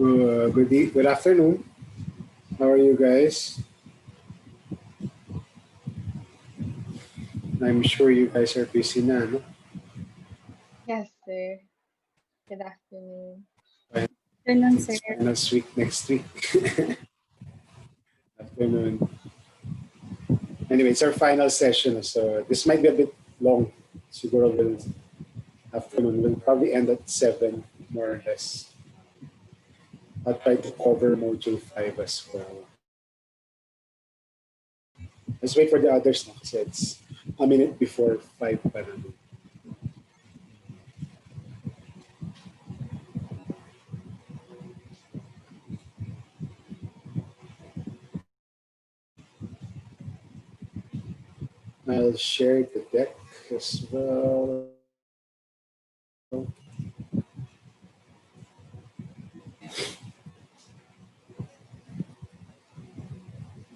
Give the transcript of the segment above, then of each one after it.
Good afternoon. How are you guys? I'm sure you guys are busy na, no? Yes, sir. Good afternoon. Afternoon, sir. It's finals week next week. Afternoon. Anyway, it's our final session, so this might be a bit long. Siguro afternoon. We'll probably end at 7, more or less. I'll try to cover module 5 as well. Let's wait for the others now, kasi it's a minute before 5 pa naman. I'll share the deck as well.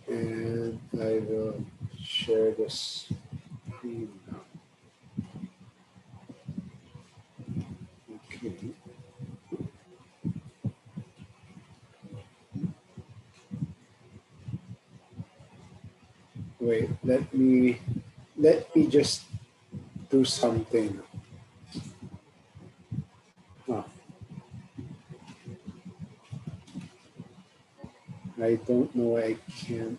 And I will share the screen now. Okay. Wait, let me just do something. Oh. I don't know, I can't.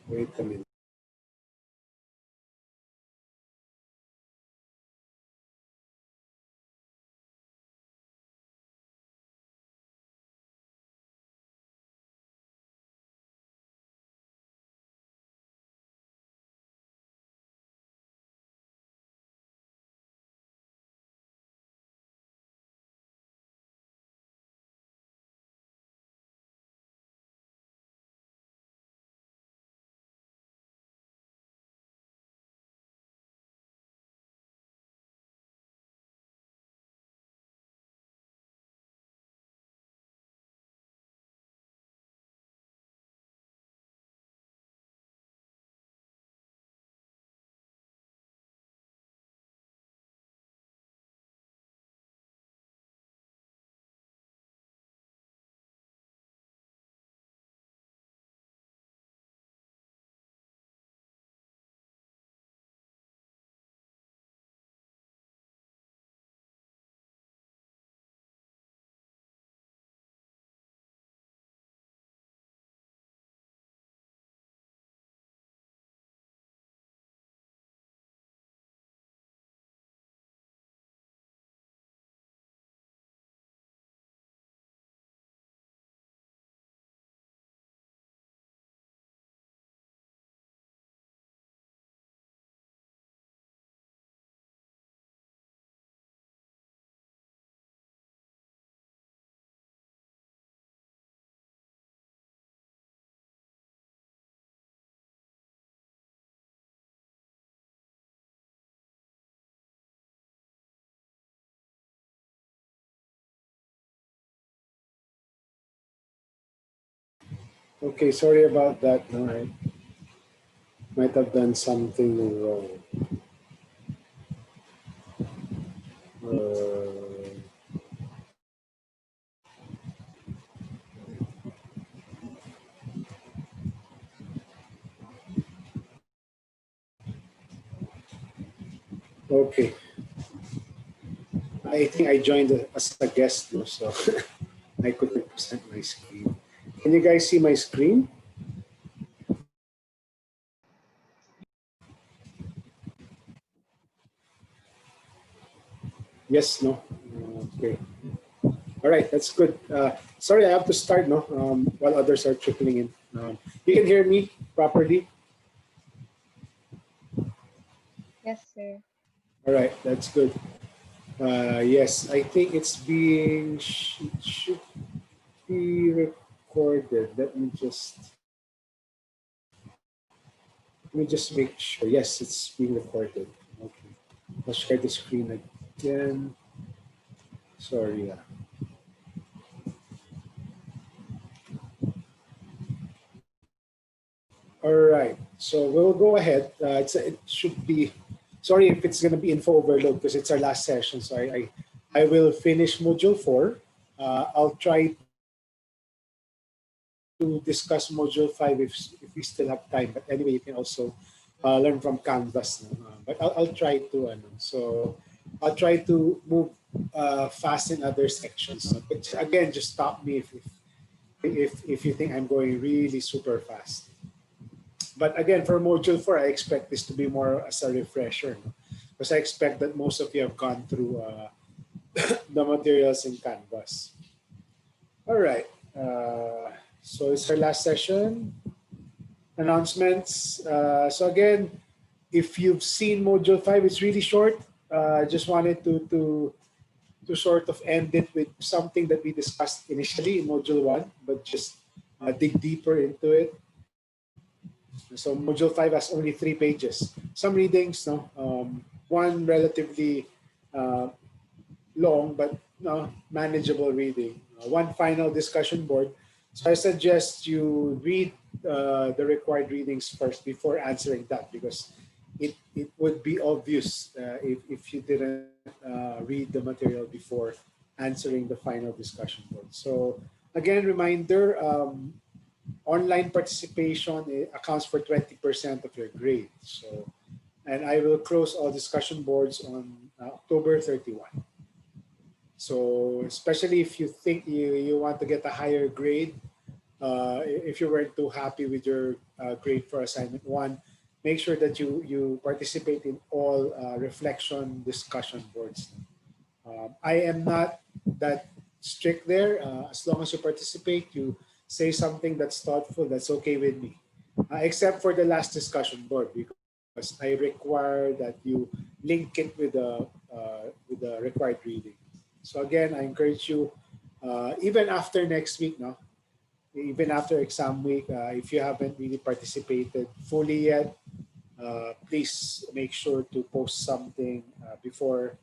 Wait a minute. Okay, sorry about that. No, I might have done something wrong. Okay. I think I joined as a guest, no, so I couldn't present my screen. Can you guys see my screen? Yes, no? Okay. All right, that's good. Sorry, I have to start, no, while others are trickling in. You can hear me properly? Yes, sir. All right, that's good. Yes, I think it's being, should be recorded. Let me just make sure. Yes, it's being recorded. Okay. I'll share the screen again. Sorry. All right. So we'll go ahead. It should be. Sorry if it's going to be info overload because it's our last session. So I will finish module 4. I'll try to discuss Module 5 if we still have time. But anyway, you can also learn from Canvas. No? But I'll try to, so I'll try to move fast in other sections. No? But again, just stop me if you think I'm going really super fast. But again, for Module 4, I expect this to be more as a refresher. No? Because I expect that most of you have gone through the materials in Canvas. All right. So it's our last session. Announcements. So again, if you've seen Module 5, it's really short. I just wanted to sort of end it with something that we discussed initially in Module 1, but just dig deeper into it. So Module 5 has only 3 pages. Some readings, no, one relatively long but manageable reading. One final discussion board. So I suggest you read the required readings first before answering that, because it would be obvious if you didn't read the material before answering the final discussion board. So again, reminder, online participation accounts for 20% of your grade. So, and I will close all discussion boards on October 31. So especially if you think you want to get a higher grade, if you weren't too happy with your grade for assignment 1, make sure that you participate in all reflection discussion boards. I am not that strict there. As long as you participate, you say something that's thoughtful, that's okay with me. Except for the last discussion board, because I require that you link it with the required reading. So again, I encourage you, even after next week, even after exam week, if you haven't really participated fully yet, please make sure to post something before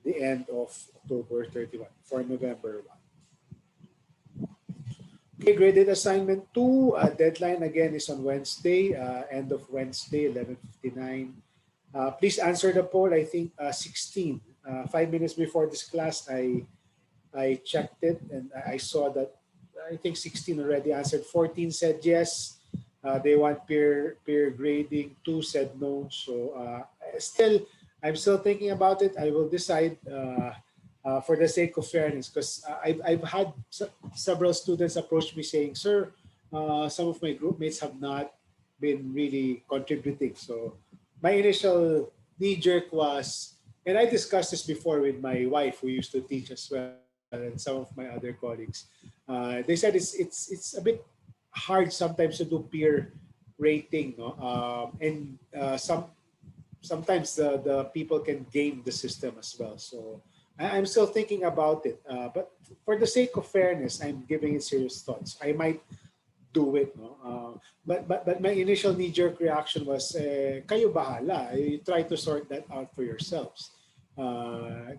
the end of October 31, for November 1. Okay, graded assignment 2, deadline again is on Wednesday, end of Wednesday, 11:59. Please answer the poll. I think 16. 5 minutes before this class, I checked it and I saw that I think 16 already answered. 14 said yes. They want peer grading. 2 said no. So I'm still thinking about it. I will decide for the sake of fairness, because I've had several students approach me saying, "Sir, some of my group mates have not been really contributing." So my initial knee jerk was, and I discussed this before with my wife, who used to teach as well, and some of my other colleagues. They said it's a bit hard sometimes to do peer rating, no? And sometimes the people can game the system as well. So I'm still thinking about it. But for the sake of fairness, I'm giving it serious thoughts. I might do it, no? But my initial knee-jerk reaction was, kayo bahala. You try to sort that out for yourselves.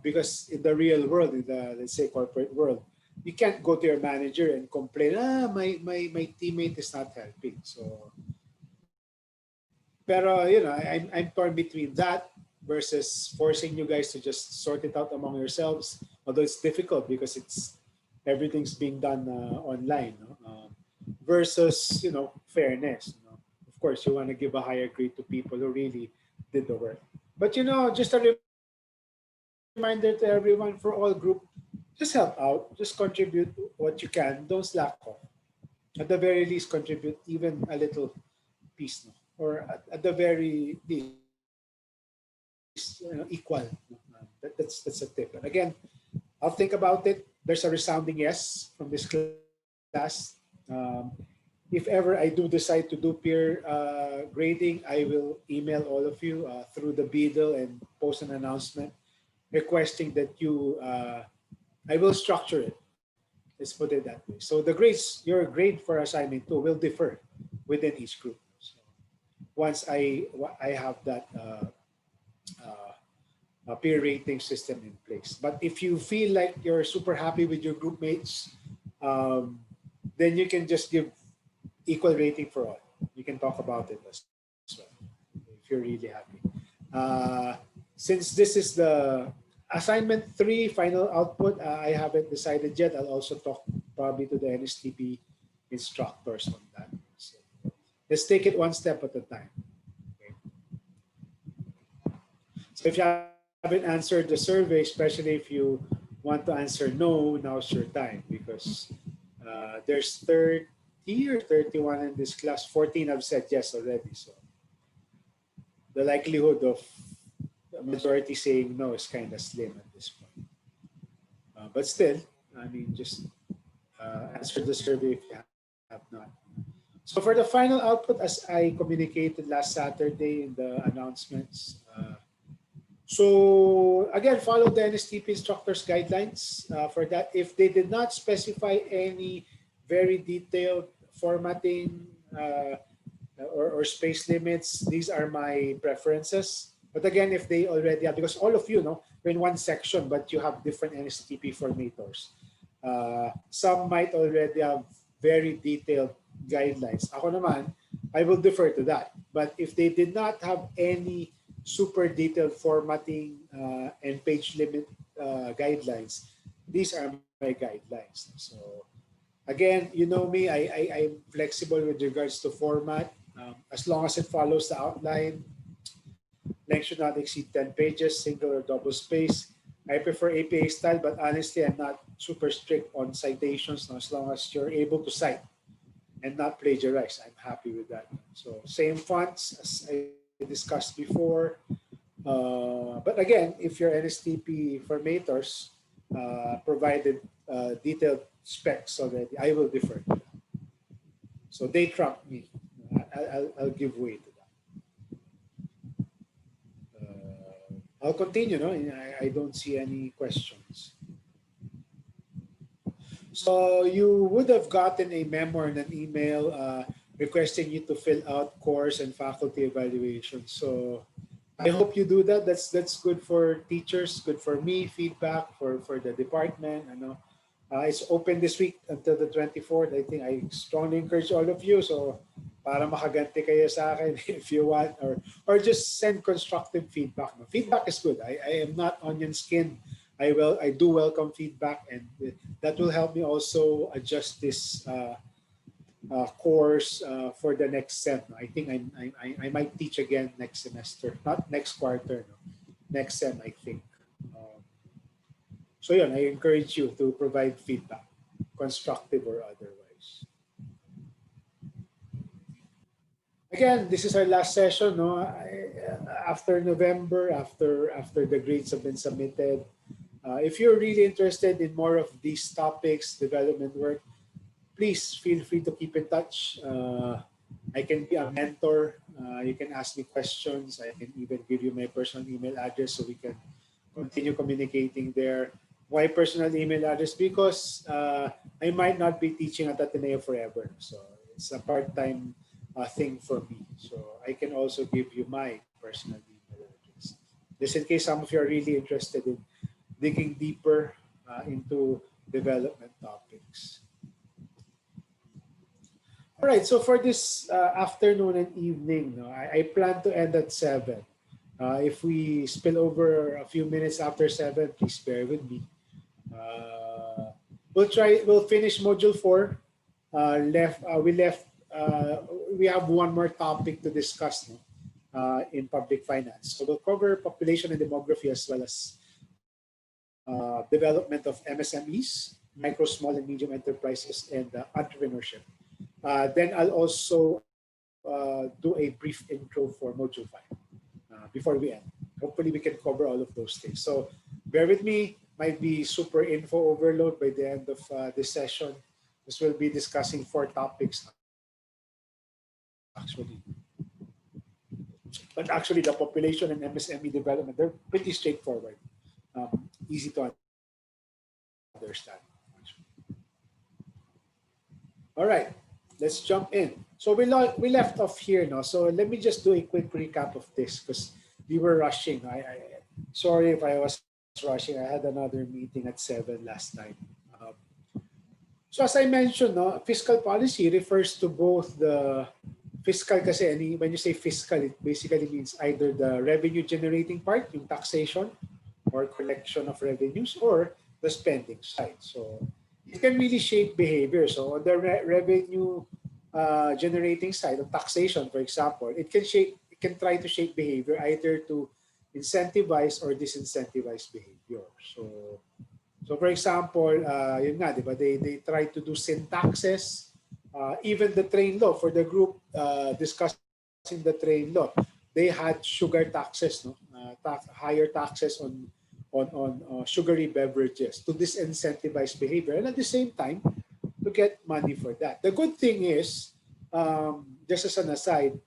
Because in the real world, in the, let's say, corporate world, you can't go to your manager and complain, my teammate is not helping. So, pero, I'm torn between that versus forcing you guys to just sort it out among yourselves. Although it's difficult because everything's being done online, no? Versus, fairness. Of course, you want to give a higher grade to people who really did the work. But, just a reminder to everyone, for all group, just help out, just contribute what you can, don't slack off. At the very least, contribute even a little piece, no? Or at the very least, equal. No? That's a tip. And again, I'll think about it. There's a resounding yes from this class. If ever I do decide to do peer grading, I will email all of you through the Beadle and post an announcement requesting that I will structure it. Let's put it that way. So the grades, your grade for assignment 2 will differ within each group. So once I have that peer rating system in place. But if you feel like you're super happy with your group mates, then you can just give equal rating for all. You can talk about it as well if you're really happy. Since this is the Assignment 3, final output, I haven't decided yet. I'll also talk probably to the NSTP instructors on that. So let's take it one step at a time. Okay. So if you haven't answered the survey, especially if you want to answer no, now's your time, because there's 30 or 31 in this class. 14 have said yes already. So the likelihood of the majority saying no is kind of slim at this point. But still, I mean, just answer the survey if you have not. So for the final output, as I communicated last Saturday in the announcements, so again, follow the NSTP instructors guidelines for that. If they did not specify any very detailed formatting or space limits, these are my preferences. But again, if they already have, because all of you know, we're in one section, but you have different NSTP formators. Some might already have very detailed guidelines. Ako naman, I will defer to that. But if they did not have any super detailed formatting and page limit guidelines, these are my guidelines. So again, you know me, I'm flexible with regards to format. As long as it follows the outline, length should not exceed 10 pages, single or double space. I prefer APA style, but honestly, I'm not super strict on citations. As long as you're able to cite and not plagiarize, I'm happy with that. So same fonts as I discussed before. But again, if your NSTP formators provided detailed specs already, I will defer to that. So they trump me. I'll give way to that. I'll continue. No, I don't see any questions. So you would have gotten a memo and an email requesting you to fill out course and faculty evaluation. So I hope you do that. That's good for teachers, good for me, feedback for the department. I know it's open this week until the 24th. I think I strongly encourage all of you. So para makaganti kayo sa akin if you want, or just send constructive feedback. Feedback is good. I am not onion skinned. I do welcome feedback, and that will help me also adjust this course for the next sem. I think I might teach again next semester, not next quarter, no? Next sem, I think. So yun, I encourage you to provide feedback, constructive or otherwise. Again, this is our last session. No, after November, after the grades have been submitted. If you're really interested in more of these topics, development work, please feel free to keep in touch. I can be a mentor. You can ask me questions. I can even give you my personal email address so we can continue communicating there. Why personal email address? Because I might not be teaching at Ateneo forever. So it's a part-time thing for me. So I can also give you my personal email address. Just in case some of you are really interested in digging deeper into development topics. All right, so for this afternoon and evening, no, I plan to end at 7. If we spill over a few minutes after 7, please bear with me. We'll finish module 4. We have one more topic to discuss, no, in public finance. So we'll cover population and demography as well as development of MSMEs, micro, small, and medium enterprises, and entrepreneurship. Then I'll also do a brief intro for module 5 before we end. Hopefully we can cover all of those things. So bear with me, might be super info overload by the end of this session. This will be discussing 4 topics actually. But actually the population and MSME development, they're pretty straightforward. Easy to understand. All right, let's jump in. So we left off here now. So let me just do a quick recap of this because we were rushing. Sorry if I was rushing. I had another meeting at 7 last time. So as I mentioned, no, fiscal policy refers to both the fiscal kasi when you say fiscal, it basically means either the revenue generating part, yung taxation, or collection of revenues or the spending side. So it can really shape behavior. So on the revenue generating side of taxation, for example, it can try to shape behavior either to incentivize or disincentivize behavior. So for example, yun nga, di ba, they try to do sin taxes, even the train law for the group discussing the train law, they had sugar taxes, no, higher taxes on sugary beverages to disincentivize behavior, and at the same time to get money for that. The good thing is, just as an aside,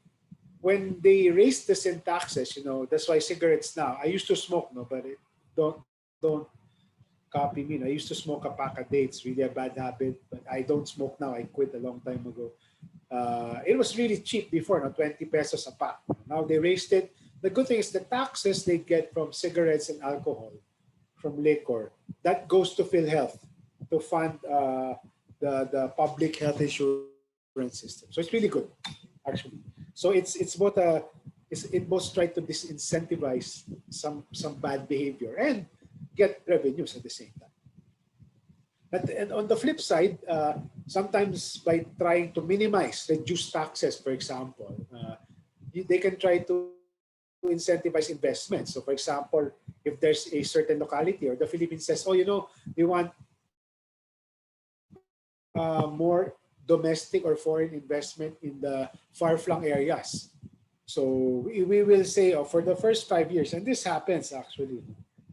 when they raised the sin taxes, that's why cigarettes now. I used to smoke, no, but don't copy me. I used to smoke a pack a day. It's really a bad habit, but I don't smoke now. I quit a long time ago. It was really cheap before, no, 20 pesos a pack. Now they raised it. The good thing is the taxes they get from cigarettes and alcohol, from liquor, that goes to PhilHealth to fund the public health insurance system. So it's really good, actually. So it's both it both try to disincentivize some bad behavior and get revenues at the same time. And on the flip side, sometimes by trying to minimize, reduce taxes, for example, they can try to incentivize investments. So, for example, if there's a certain locality or the Philippines says, oh, we want more domestic or foreign investment in the far-flung areas. So we will say, oh, for the first 5 years, and this happens actually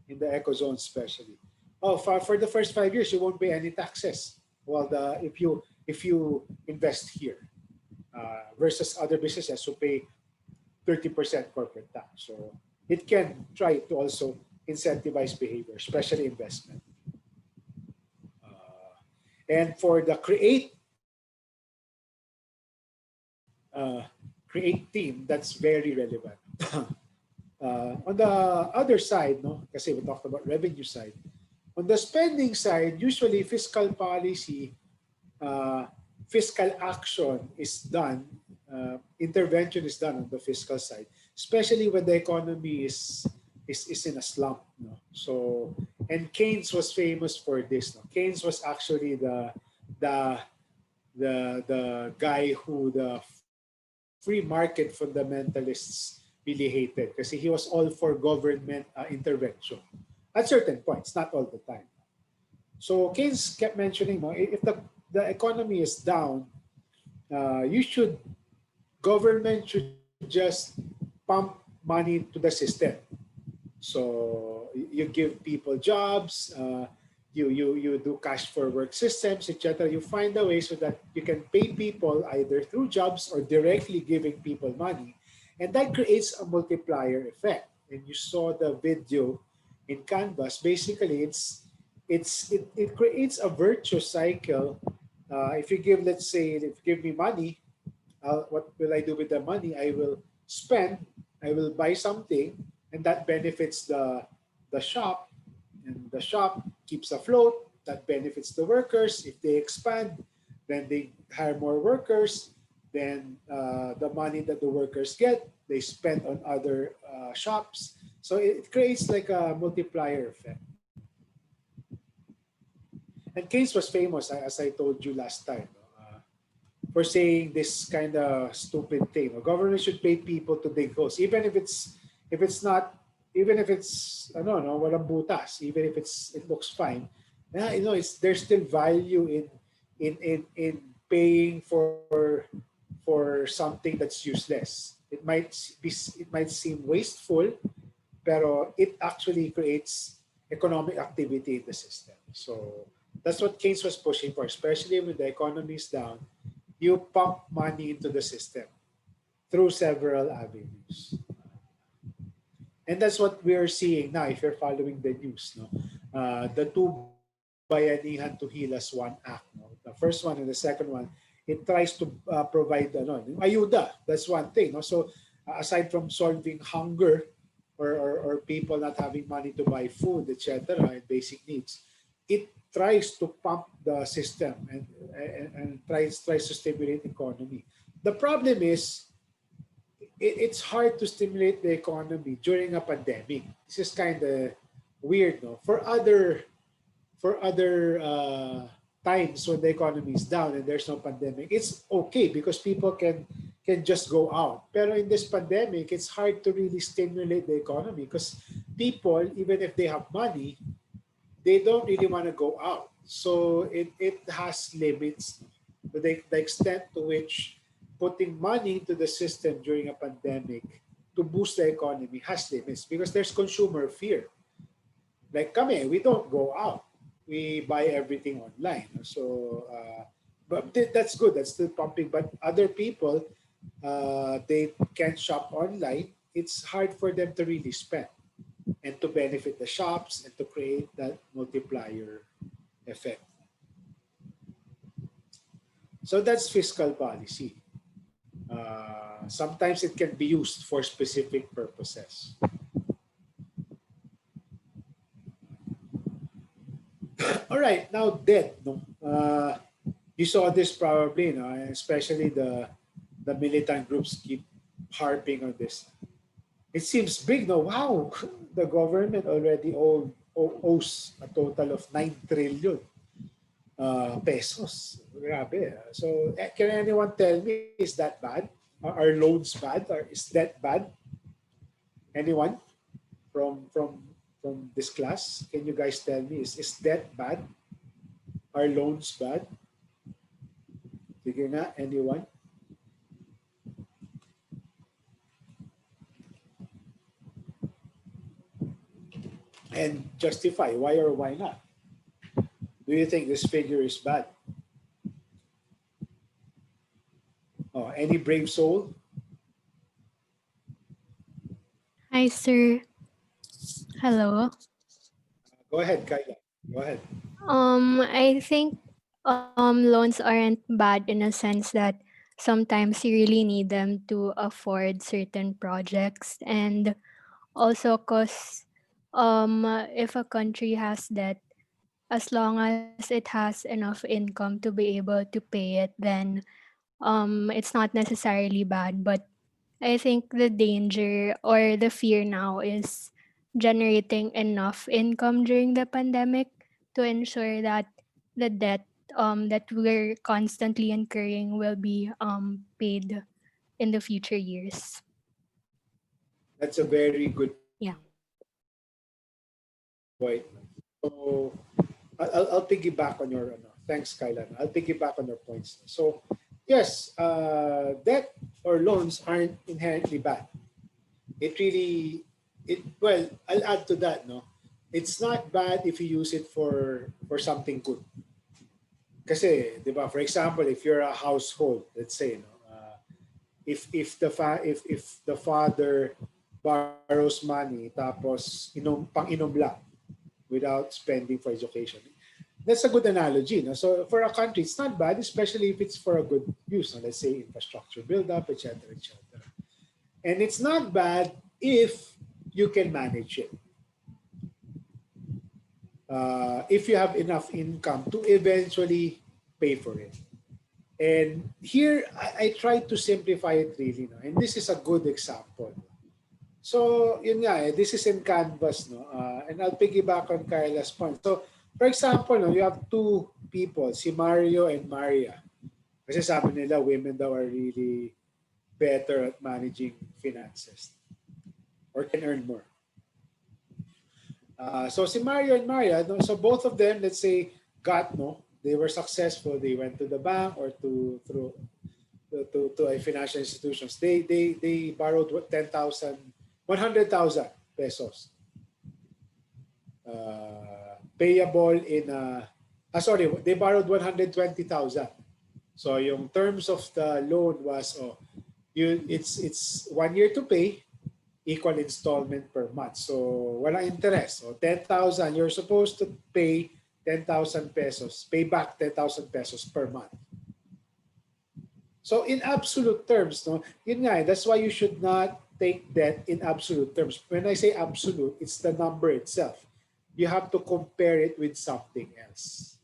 in the eco zone especially. Oh, for the first 5 years, you won't pay any taxes. Well, if you invest here versus other businesses who pay 30% corporate tax. So it can try to also incentivize behavior, especially investment. And for the create team, that's very relevant. On the other side, no, kasi we talked about revenue side. On the spending side, usually fiscal policy, fiscal action is done, intervention is done on the fiscal side, especially when the economy is in a slump. No? So, and Keynes was famous for this. No? Keynes was actually the guy who the free market fundamentalists really hated because he was all for government intervention at certain points, not all the time. So Keynes kept mentioning, if the economy is down, government should just pump money to the system. So you give people jobs, you do cash for work systems, etc. You find a way so that you can pay people either through jobs or directly giving people money. And that creates a multiplier effect. And you saw the video in Canvas. Basically, it creates a virtuous cycle. If you give, let's say, if you give me money, what will I do with the money? I will spend, I will buy something, and that benefits the shop, and the shop keeps afloat. That benefits the workers. If they expand, then they hire more workers. Then the money that the workers get, they spend on other shops. So it creates like a multiplier effect. And Keynes was famous, as I told you last time, for saying this kind of stupid thing. Government should pay people to dig holes, even if it's not, even if it's I don't know, walang butas, even if it looks fine. There's still value in paying for something that's useless. It might seem wasteful, pero it actually creates economic activity in the system. So that's what Keynes was pushing for, especially when the economy is down. You pump money into the system through several avenues. And that's what we're seeing now if you're following the news. No? The two Bayanihan to Hilas One Act. No? The first one and the second one, it tries to provide ayuda. That's one thing. No? So aside from solving hunger or people not having money to buy food, etc., and basic needs, it tries to pump the system and tries to stimulate the economy. The problem is it's hard to stimulate the economy during a pandemic. This is kind of weird, no? For other times when the economy is down and there's no pandemic, it's okay because people can just go out. Pero in this pandemic, it's hard to really stimulate the economy because people, even if they have money, they don't really want to go out. So it has limits. The extent to which putting money into the system during a pandemic to boost the economy has limits because there's consumer fear. Like kami, we don't go out. We buy everything online. So, but that's good. That's still pumping. But other people, they can't shop online. It's hard for them to really spend and to benefit the shops and to create that multiplier effect. So that's fiscal policy. Sometimes it can be used for specific purposes. All right, now debt. No? You saw this probably, no? Especially the militant groups keep harping on this. It seems big, no? Wow, the government already owes a total of 9 trillion pesos. Grabe. So, can anyone tell me, is that bad? Are loans bad? Or is that bad? Anyone from this class? Can you guys tell me, is debt bad? Are loans bad? Sige nga, anyone? And justify why or why not. Do you think this figure is bad? Oh, any brave soul? Hi, sir. Hello. Go ahead, Kyla. Go ahead. I think loans aren't bad in a sense that sometimes you really need them to afford certain projects, and also cause if a country has debt, as long as it has enough income to be able to pay it, then it's not necessarily bad. But I think the danger or the fear now is generating enough income during the pandemic to ensure that the debt that we're constantly incurring will be paid in the future years. That's a very good Yeah. point. So I'll piggyback on your thanks, Kyla. I'll piggyback on your points. So yes, debt or loans aren't inherently bad. It really well, I'll add to that, no. It's not bad if you use it for something good. Kasi, 'di ba, for example, if you're a household, let's say, no, if the father borrows money tapos pang-inom lang without spending for education. That's a good analogy. No? So for a country, it's not bad, especially if it's for a good use. No? Let's say infrastructure build-up, etc., etc. And it's not bad if you can manage it. If you have enough income to eventually pay for it. And here, I try to simplify it really. No? And this is a good example. So, yun nga this is in Canvas, no? And I'll piggyback on Kyla's point. So, for example, no, you have two people, si Mario and Maria. Kasi sabi nila, women daw are really better at managing finances or can earn more. So, si Mario and Maria, no, so both of them, let's say, they were successful. They went to the bank or to a financial institutions. They borrowed 100,000 pesos. Payable in they borrowed 120,000. So yung terms of the loan was it's 1 year to pay, equal installment per month. So walang interest. So 10,000, you're supposed to pay 10,000 pesos, pay back 10,000 pesos per month. So in absolute terms, no, yun nga, that's why you should not take debt in absolute terms. When I say absolute, it's the number itself. You have to compare it with something else.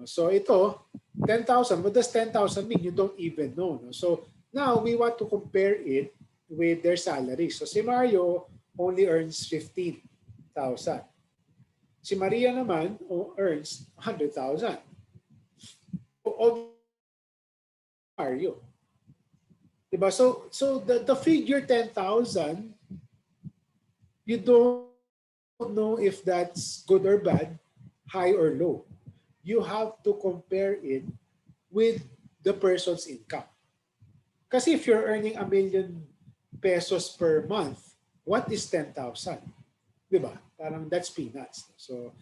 So ito, 10,000. What does 10,000 mean? You don't even know. No? So now we want to compare it with their salary. So si Mario only earns 15,000. Si Maria naman earns 100,000. Are you? Diba? So the figure 10,000, you don't know if that's good or bad, high or low. You have to compare it with the person's income. Kasi if you're earning ₱1,000,000 per month, what is 10,000? Diba? Parang that's peanuts. So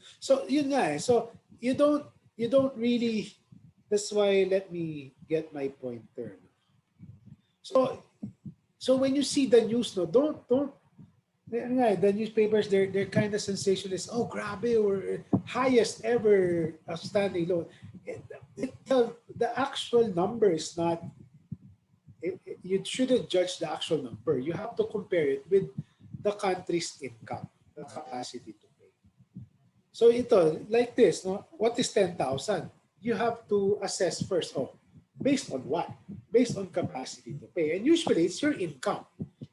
yun nga eh. So you don't really, that's why let me get my pointer. So when you see the news, no, don't the newspapers, they're kind of sensationalist. Oh, grabe, or highest ever outstanding loan. The actual number is not. You shouldn't judge the actual number. You have to compare it with the country's income, the capacity to pay. So ito, like this, no? What is 10,000? You have to assess first. Oh, based on what? Based on capacity to pay, and usually it's your income.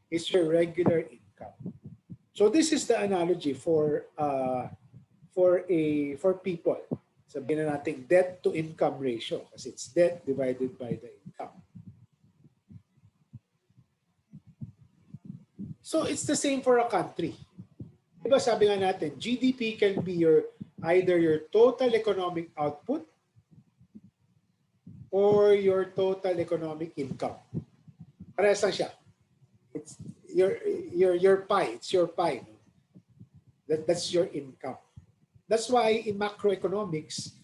It's your regular income. So this is the analogy for people. Sabihin na natin debt to income ratio kasi it's debt divided by the income. So it's the same for a country. Diba sabi nga natin, GDP can be either your total economic output or your total economic income. Parehas lang siya. It's your pie. It's your pie. No? That's your income. That's why in macroeconomics,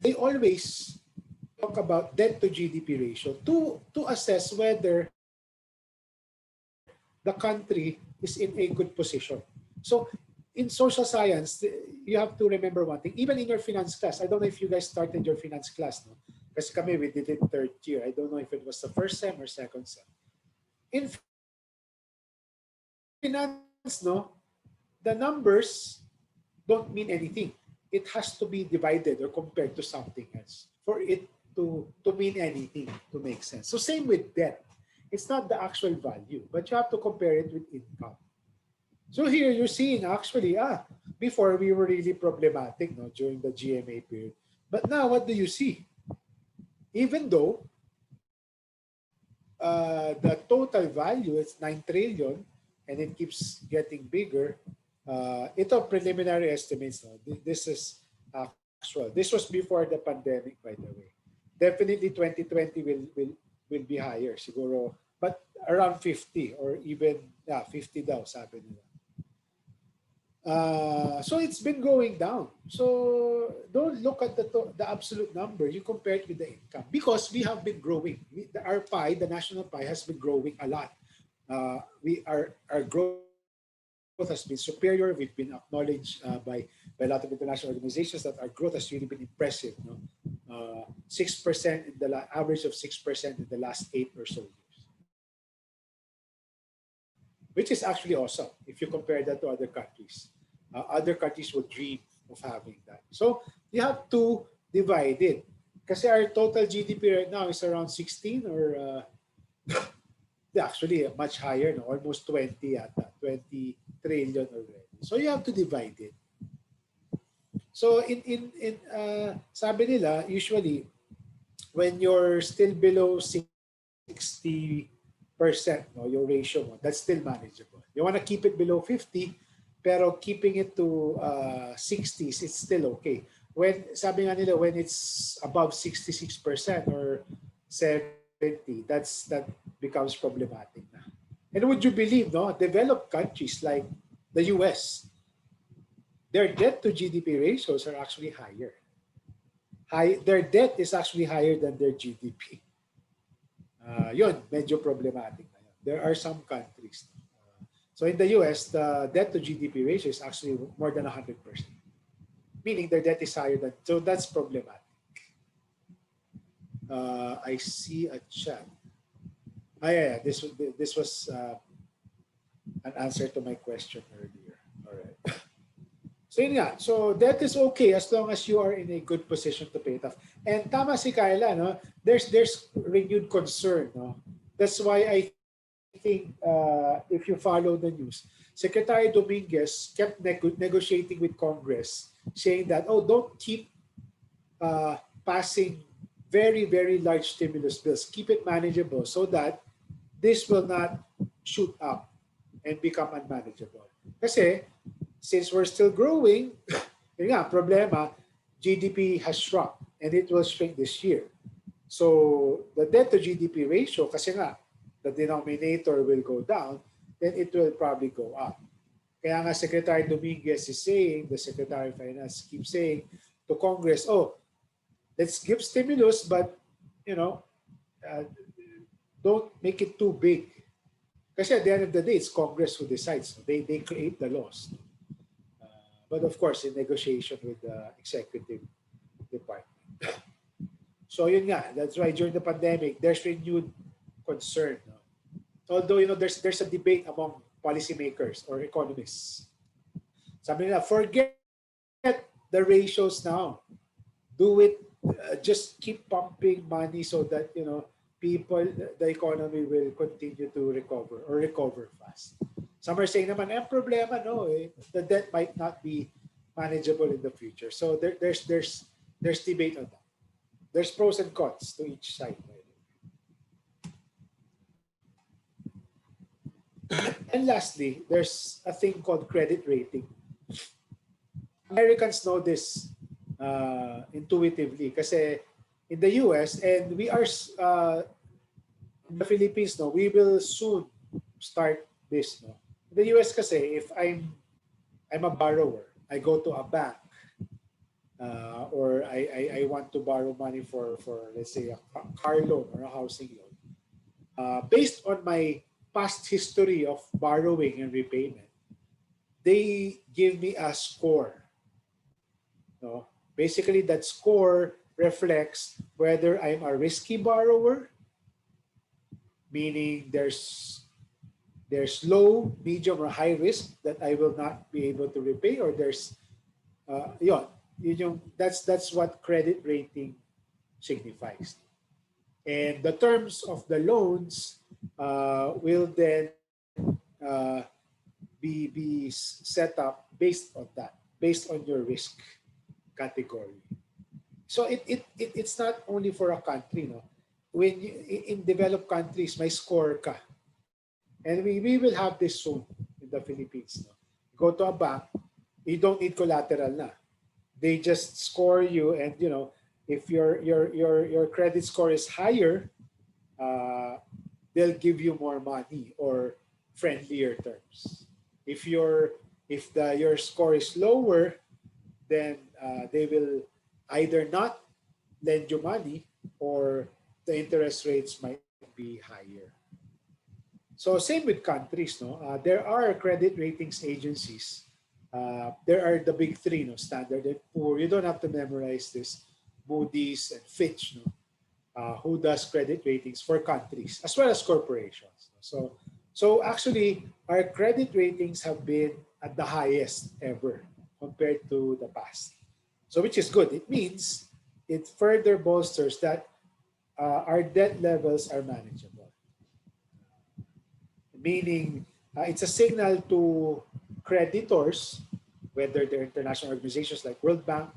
they always talk about debt to GDP ratio to assess whether the country is in a good position. So in social science, you have to remember one thing. Even in your finance class, I don't know if you guys started your finance class, no? Kasi kami, we did it third year. I don't know if it was the first sem or second sem. In finance, no, the numbers don't mean anything. It has to be divided or compared to something else for it to mean anything, to make sense. So same with debt. It's not the actual value, but you have to compare it with income. So here you're seeing actually, before we were really problematic, no, during the GMA period. But now what do you see? Even though the total value is 9 trillion and it keeps getting bigger, ito preliminary estimates. No? This is actual. This was before the pandemic, by the way. Definitely 2020 will be higher, siguro, but around 50 or even 50 daw, sabi nila. So it's been going down. So don't look at the absolute number. You compare it with the income because we have been growing. Our pie, the national pie, has been growing a lot. Our growth has been superior. We've been acknowledged by a lot of international organizations that our growth has really been impressive. No? 6% in the average of 6% in the last 8 or so years, which is actually awesome if you compare that to other countries. Other countries will dream of having that. So you have to divide it. Kasi our total GDP right now is around 16 or actually much higher, no? Almost 20 yata, 20 trillion already. So you have to divide it. So in sabi nila, usually when you're still below 60%, no, your ratio mo, that's still manageable. You want to keep it below 50, pero keeping it to 60s, it's still okay. When sabi nga nila, when it's above 66% or 70, that becomes problematic na. And would you believe, no, developed countries like the US, their debt to GDP ratios are actually higher. Their debt is actually higher than their GDP. Yun, medyo problematic na yun. There are some countries. So in the US, the debt to GDP ratio is actually more than 100%. Meaning their debt is higher than, so that's problematic. I see a chat. Yeah, this was an answer to my question earlier. All right. So yun nga. So that is okay as long as you are in a good position to pay it off. And tama si Kyla, no? There's renewed concern, no? That's why I think if you follow the news, Secretary Dominguez kept negotiating with Congress, saying that, oh, don't keep passing very, very large stimulus bills. Keep it manageable so that this will not shoot up and become unmanageable. Kasi since we're still growing, yun nga, problema, GDP has shrunk and it will shrink this year. So the debt to GDP ratio, kasi nga, the denominator will go down, then it will probably go up. Kaya nga Secretary Dominguez is saying, the Secretary of Finance keeps saying to Congress, oh, let's give stimulus, but, you know, don't make it too big. Kasi at the end of the day, it's Congress who decides. They create the laws. But of course, in negotiation with the executive department. So yun nga, that's why during the pandemic, there's renewed concern. No? Although, you know, there's a debate among policymakers or economists. Sabi nila, forget the ratios now. Do it, just keep pumping money so that, you know, people, the economy will continue to recover fast. Some are saying naman, problema, no, the debt might not be manageable in the future. So there's debate on that. There's pros and cons to each side. And lastly, there's a thing called credit rating. Americans know this intuitively kasi in the US, and we are in the Philippines, no, we will soon start this. No? In the US kasi, if I'm a borrower, I go to a bank, or I want to borrow money for let's say a car loan or a housing loan. Based on my past history of borrowing and repayment, they give me a score. No? Basically, that score reflects whether I'm a risky borrower, meaning there's low, medium, or high risk that I will not be able to repay, or there's that's what credit rating signifies. And the terms of the loans will then be set up based on that, based on your risk category. So it's not only for a country, no. When in developed countries, may score ka, and we will have this soon in the Philippines. No? Go to a bank, you don't need collateral na. They just score you, and you know, if your credit score is higher, they'll give you more money or friendlier terms. If your score is lower, then they will either not lend you money or the interest rates might be higher. So same with countries, no? There are credit ratings agencies. There are the big three, no? Standard and Poor. You don't have to memorize this. Moody's and Fitch, no? Who does credit ratings for countries as well as corporations. So actually, our credit ratings have been at the highest ever compared to the past. So which is good. It means it further bolsters that our debt levels are manageable. Meaning, it's a signal to creditors, whether they're international organizations like World Bank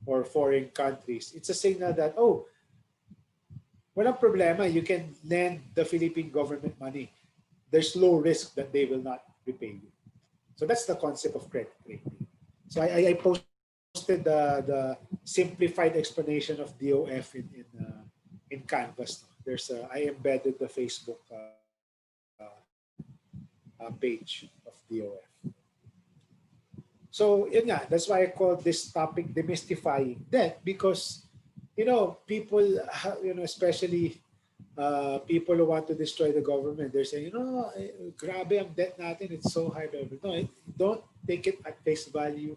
or foreign countries. It's a signal that, oh, walang problema, you can lend the Philippine government money. There's low risk that they will not repay you. So that's the concept of credit rating. So I posted the simplified explanation of DOF in Canvas. There's I embedded the Facebook page of DOF. So yun nga, that's why I call this topic demystifying debt, because you know people, you know, especially people who want to destroy the government, they're saying, you know, grabe ang debt natin, it's so high. No, don't take it at face value.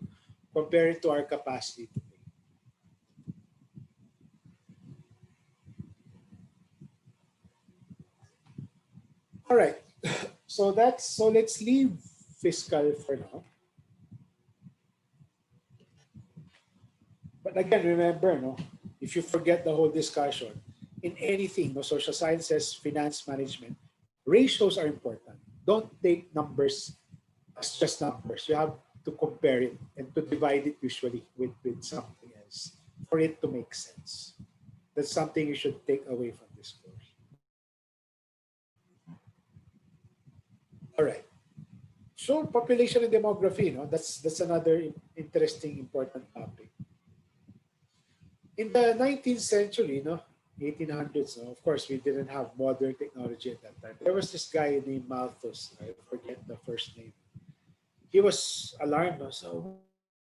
Compare it to our capacity to pay. All right. So let's leave fiscal for now. But again, remember, no, if you forget the whole discussion, in anything, no, social sciences, finance management, ratios are important. Don't take numbers as just numbers. You have to compare it and to divide it usually with something else for it to make sense. That's something you should take away from this course. All right. So population and demography, no, that's another interesting, important topic. In the 19th century, no, 1800s, no, of course, we didn't have modern technology at that time. There was this guy named Malthus. I forget the first name. He was alarmed. No? So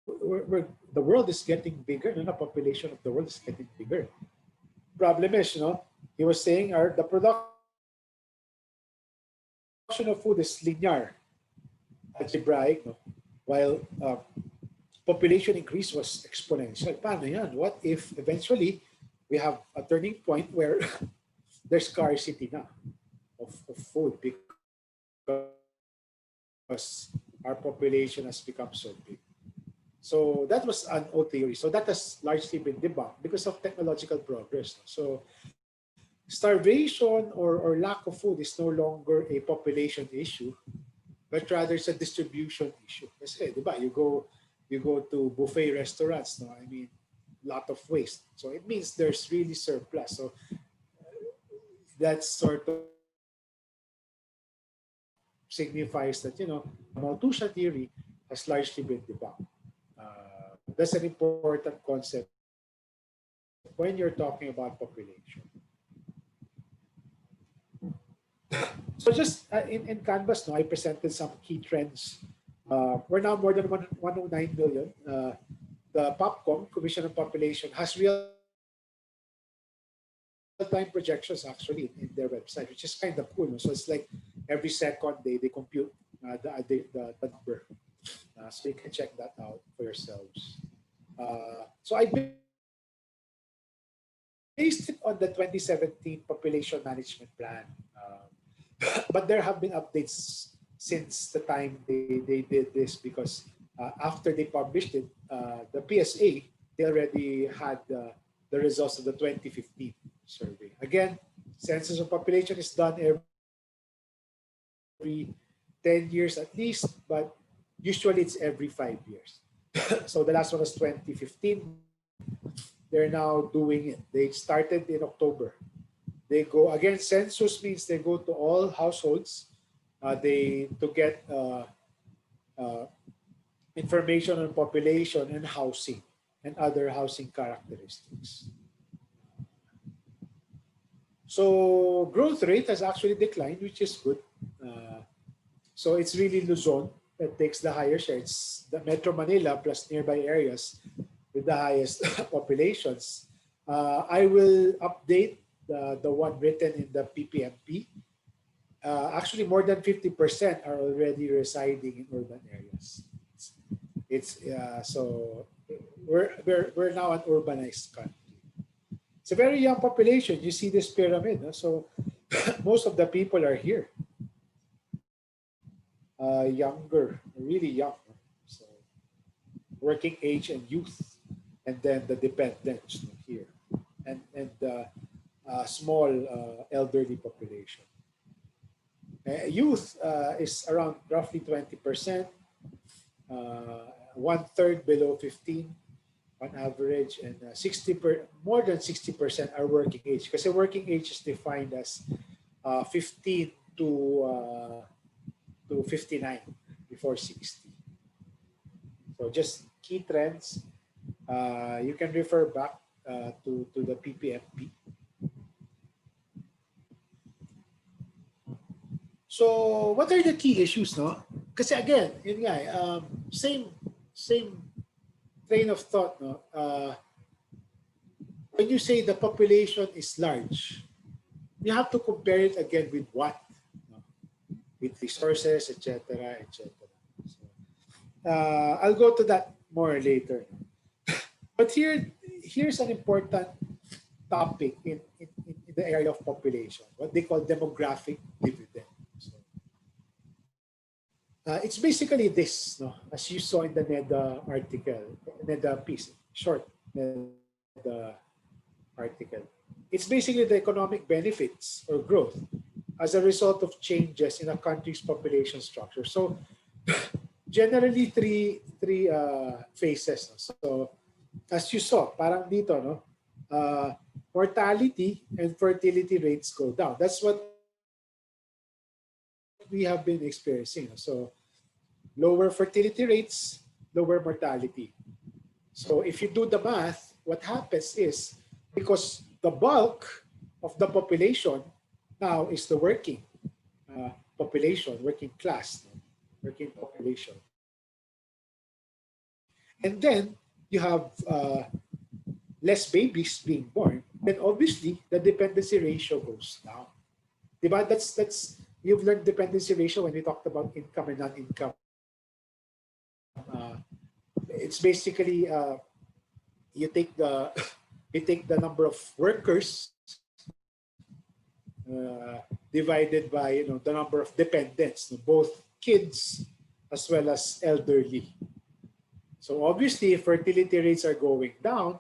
the world is getting bigger. No? The population of the world is getting bigger. Problem is, he was saying the production of food is linear, algebraic, no? While population increase was exponential. Paano yan? What if eventually we have a turning point where there's scarcity na of food because our population has become so big? So that was an old theory. So that has largely been debunked because of technological progress. So starvation or lack of food is no longer a population issue, but rather it's a distribution issue. Kasi, di ba, you go to buffet restaurants, no? I mean, lot of waste. So it means there's really surplus. So that sort of signifies that, Malthusian theory has largely been debunked. That's an important concept when you're talking about population. So just in Canvas, no, I presented some key trends. We're now more than 109 million. The POPCOM, Commission on Population, has real-time projections actually in their website, which is kind of cool. No? So it's like every second they compute the number. So you can check that out for yourselves. So I based it on the 2017 Population Management Plan. But there have been updates since the time they did this because after they published it, the PSA, they already had the results of the 2015 survey. Again, census of population is done every 10 years at least, but usually it's every 5 years. So the last one was 2015. They're now doing it. They started in October. They go, again, census means they go to all households to get information on population and housing and other housing characteristics. So growth rate has actually declined, which is good. So it's really Luzon that takes the higher share. It's the Metro Manila plus nearby areas with the highest populations. I will update the one written in the PPMP. Actually, more than 50% are already residing in urban areas. So we're now an urbanized country. It's a very young population. You see this pyramid, no? So most of the people are here. Younger, really young. So working age and youth, and then the dependents here, and small elderly population. Youth is around roughly 20%, 1/3 below 15 on average, and more than 60% are working age. Because working age is defined as 15 to 59 before 60. So just key trends. You can refer back to the PPMP. So what are the key issues, no? Kasi again, yun nga, same train of thought, no? When you say the population is large, you have to compare it again with what? No? With resources, etc., etc. So, I'll go to that more later. But here's an important topic in the area of population, what they call demographic dividend. It's basically this, no? As you saw in the NEDA article, NEDA piece, short NEDA article. It's basically the economic benefits or growth as a result of changes in a country's population structure. So generally three phases. No? So as you saw, parang dito, no, mortality and fertility rates go down. That's what we have been experiencing. No? So lower fertility rates, lower mortality. So if you do the math, what happens is, because the bulk of the population now is the working population, working class, no? Working population. And then you have less babies being born, then obviously the dependency ratio goes down. Diba? That's you've learned dependency ratio when we talked about income and non-income. It's basically you take the you take the number of workers divided by the number of dependents, both kids as well as elderly. So obviously, if fertility rates are going down,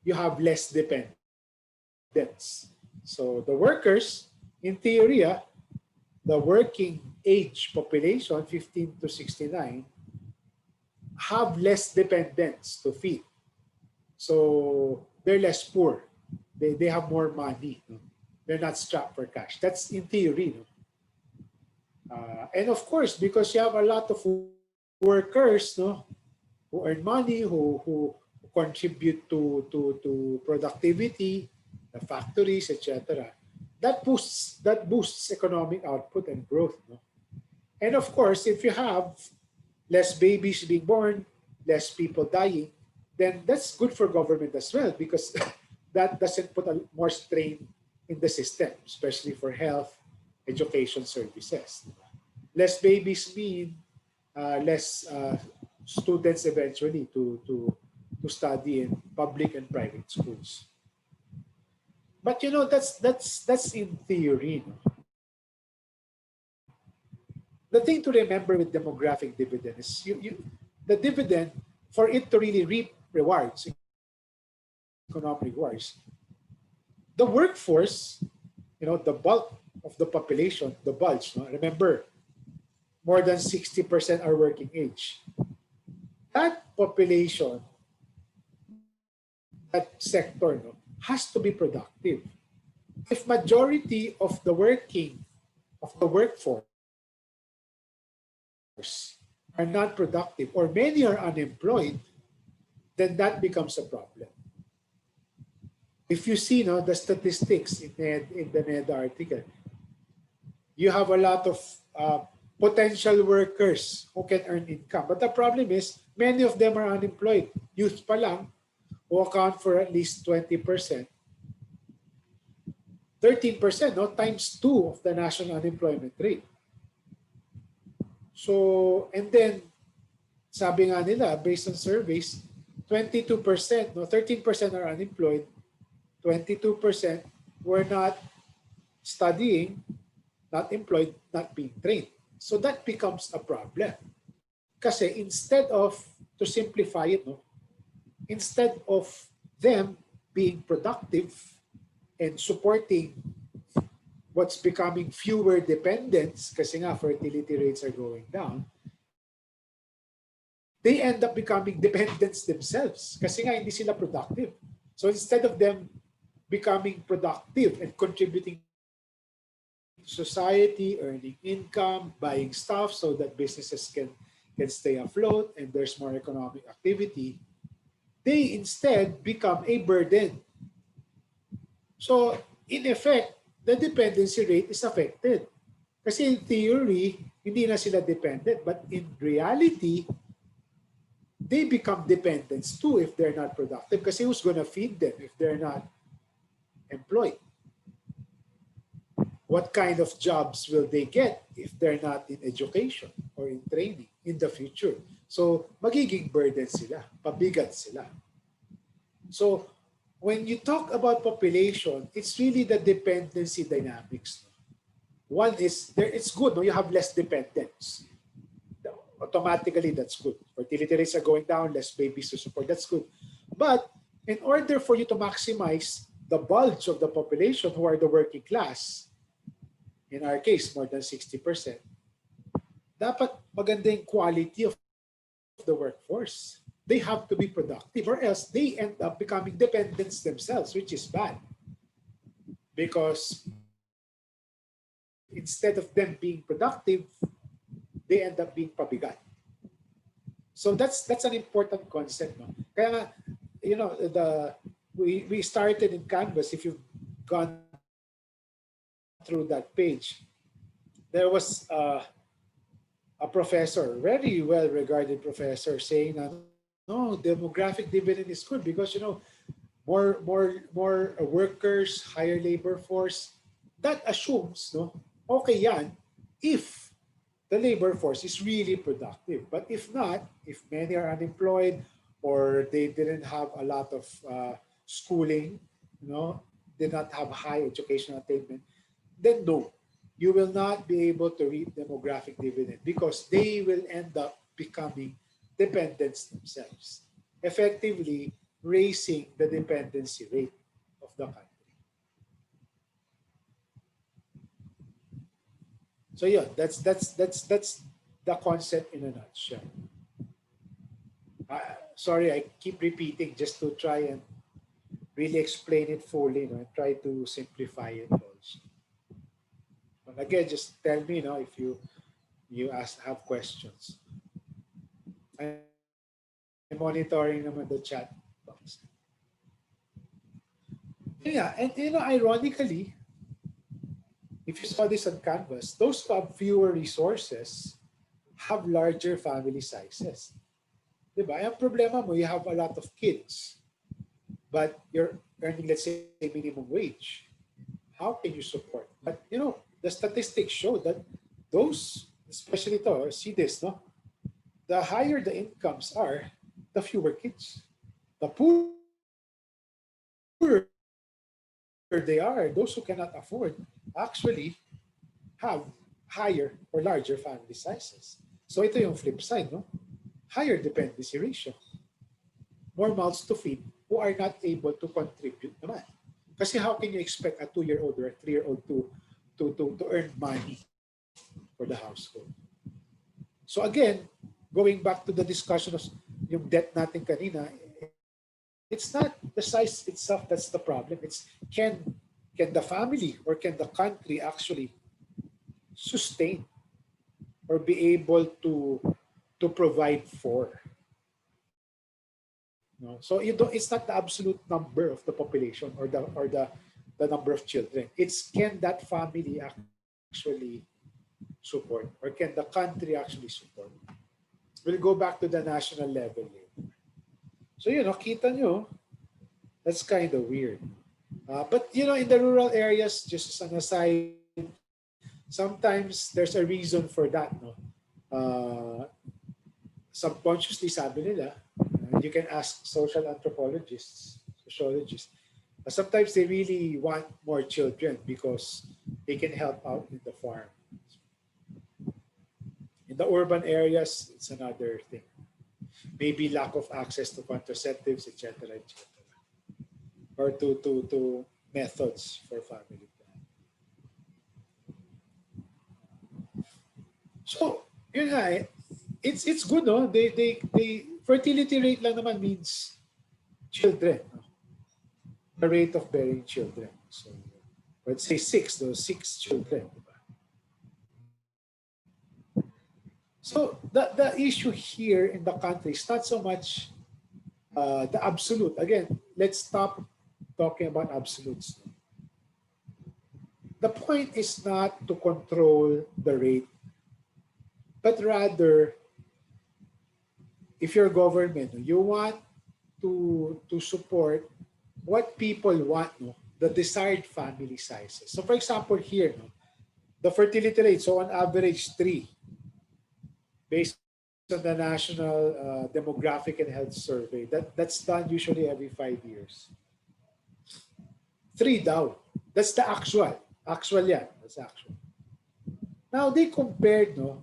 you have less dependents. So the workers, in theory, the working age population, 15 to 69, have less dependents to feed. So they're less poor. They have more money. No? They're not strapped for cash. That's in theory. No? And of course, because you have a lot of workers, no, who earn money, who contribute to productivity, the factories, etc. That boosts economic output and growth. No? And of course, if you have less babies being born, less people dying, then that's good for government as well, because that doesn't put more strain in the system, especially for health, education services. Less babies mean less students eventually to study in public and private schools. But that's in theory. No? The thing to remember with demographic dividend is the dividend, for it to really reap rewards, economic rewards, the workforce, the bulk of the population, the bulge, no? Remember, more than 60% are working age. That population, that sector, no, has to be productive. If majority of the workforce are not productive, or many are unemployed, then that becomes a problem. If you see the statistics in the NED article, you have a lot of potential workers who can earn income. But the problem is, many of them are unemployed. Youth pa lang, who account for at least 20%. 13%, no, times 2 of the national unemployment rate. So, and then, sabi nga nila, based on surveys, 22%, no, 13% are unemployed, 22% were not studying, not employed, not being trained. So that becomes a problem. Kasi instead of, to simplify it, no, instead of them being productive and supporting what's becoming fewer dependents, kasi nga fertility rates are going down, they end up becoming dependents themselves kasi nga hindi sila productive. So instead of them becoming productive and contributing to society, earning income, buying stuff so that businesses can stay afloat and there's more economic activity, they instead become a burden. So in effect, the dependency rate is affected. Kasi in theory, hindi na sila dependent, but in reality, they become dependents too if they're not productive. Kasi who's gonna feed them if they're not employed? What kind of jobs will they get if they're not in education or in training in the future? So magiging burden sila, pabigat sila. So when you talk about population, it's really the dependency dynamics. One is, it's good, no? You have less dependents. Automatically, that's good. Fertility rates are going down, less babies to support, that's good. But in order for you to maximize the bulge of the population who are the working class, in our case, more than 60%, dapat maganda yung quality of the workforce. They have to be productive or else they end up becoming dependents themselves, which is bad. Because instead of them being productive, they end up being pabigat. So that's an important concept. No? Kaya, you know, we started in Canvas. If you've gone through that page, there was a professor, very well-regarded professor, saying that no, demographic dividend is good because, you know, more workers, higher labor force. That assumes, no, okay yan, if the labor force is really productive. But if not, if many are unemployed or they didn't have a lot of schooling, you know, did not have high educational attainment, then no, you will not be able to reap demographic dividend because they will end up becoming dependents themselves, effectively raising the dependency rate of the country. So yeah, that's the concept in a nutshell. Sorry, I keep repeating just to try and really explain it fully, you know, and try to simplify it also. But again, just tell me, you know, if have questions. I'm monitoring naman the chat box. Yeah, and you know, ironically, if you saw this on Canvas, those who have fewer resources have larger family sizes. Diba? Ang problema mo, you have a lot of kids, but you're earning, let's say, minimum wage. How can you support? But, you know, the statistics show that those, especially to, see this, no? The higher the incomes are, the fewer kids. The poorer they are, those who cannot afford, actually have higher or larger family sizes. So ito yung flip side, no? Higher dependency ratio. More mouths to feed who are not able to contribute naman. Kasi how can you expect a 2-year-old or a 3-year-old to earn money for the household? So again, going back to the discussion of yung debt natin kanina, it's not the size itself that's the problem. It's can the family or can the country actually sustain or be able to provide for. No? So it's not the absolute number of the population or the number of children. It's can that family actually support or can the country actually support. We'll go back to the national level later. So you know, kita nyo, that's kind of weird. But you know, in the rural areas, just as an aside, sometimes there's a reason for that. No? Subconsciously, sabi nila, you can ask social anthropologists, sociologists. Sometimes they really want more children because they can help out in the farm. In the urban areas, it's another thing. Maybe lack of access to contraceptives, etc., etc., or to methods for family planning. So, yun nga, it's good, no? They fertility rate lang naman means children. No? The rate of bearing children. So, let's say 6 children. Diba? So, the issue here in the country is not so much the absolute. Again, let's stop talking about absolutes. The point is not to control the rate, but rather, if you're government, you want to support what people want, no? The desired family sizes. So for example, here, no? The fertility rate, so on average 3, based on the National Demographic and Health Survey. That's done usually every 5 years. 3 daw. That's the actual. Actual yan. That's actual. Now, they compared, no?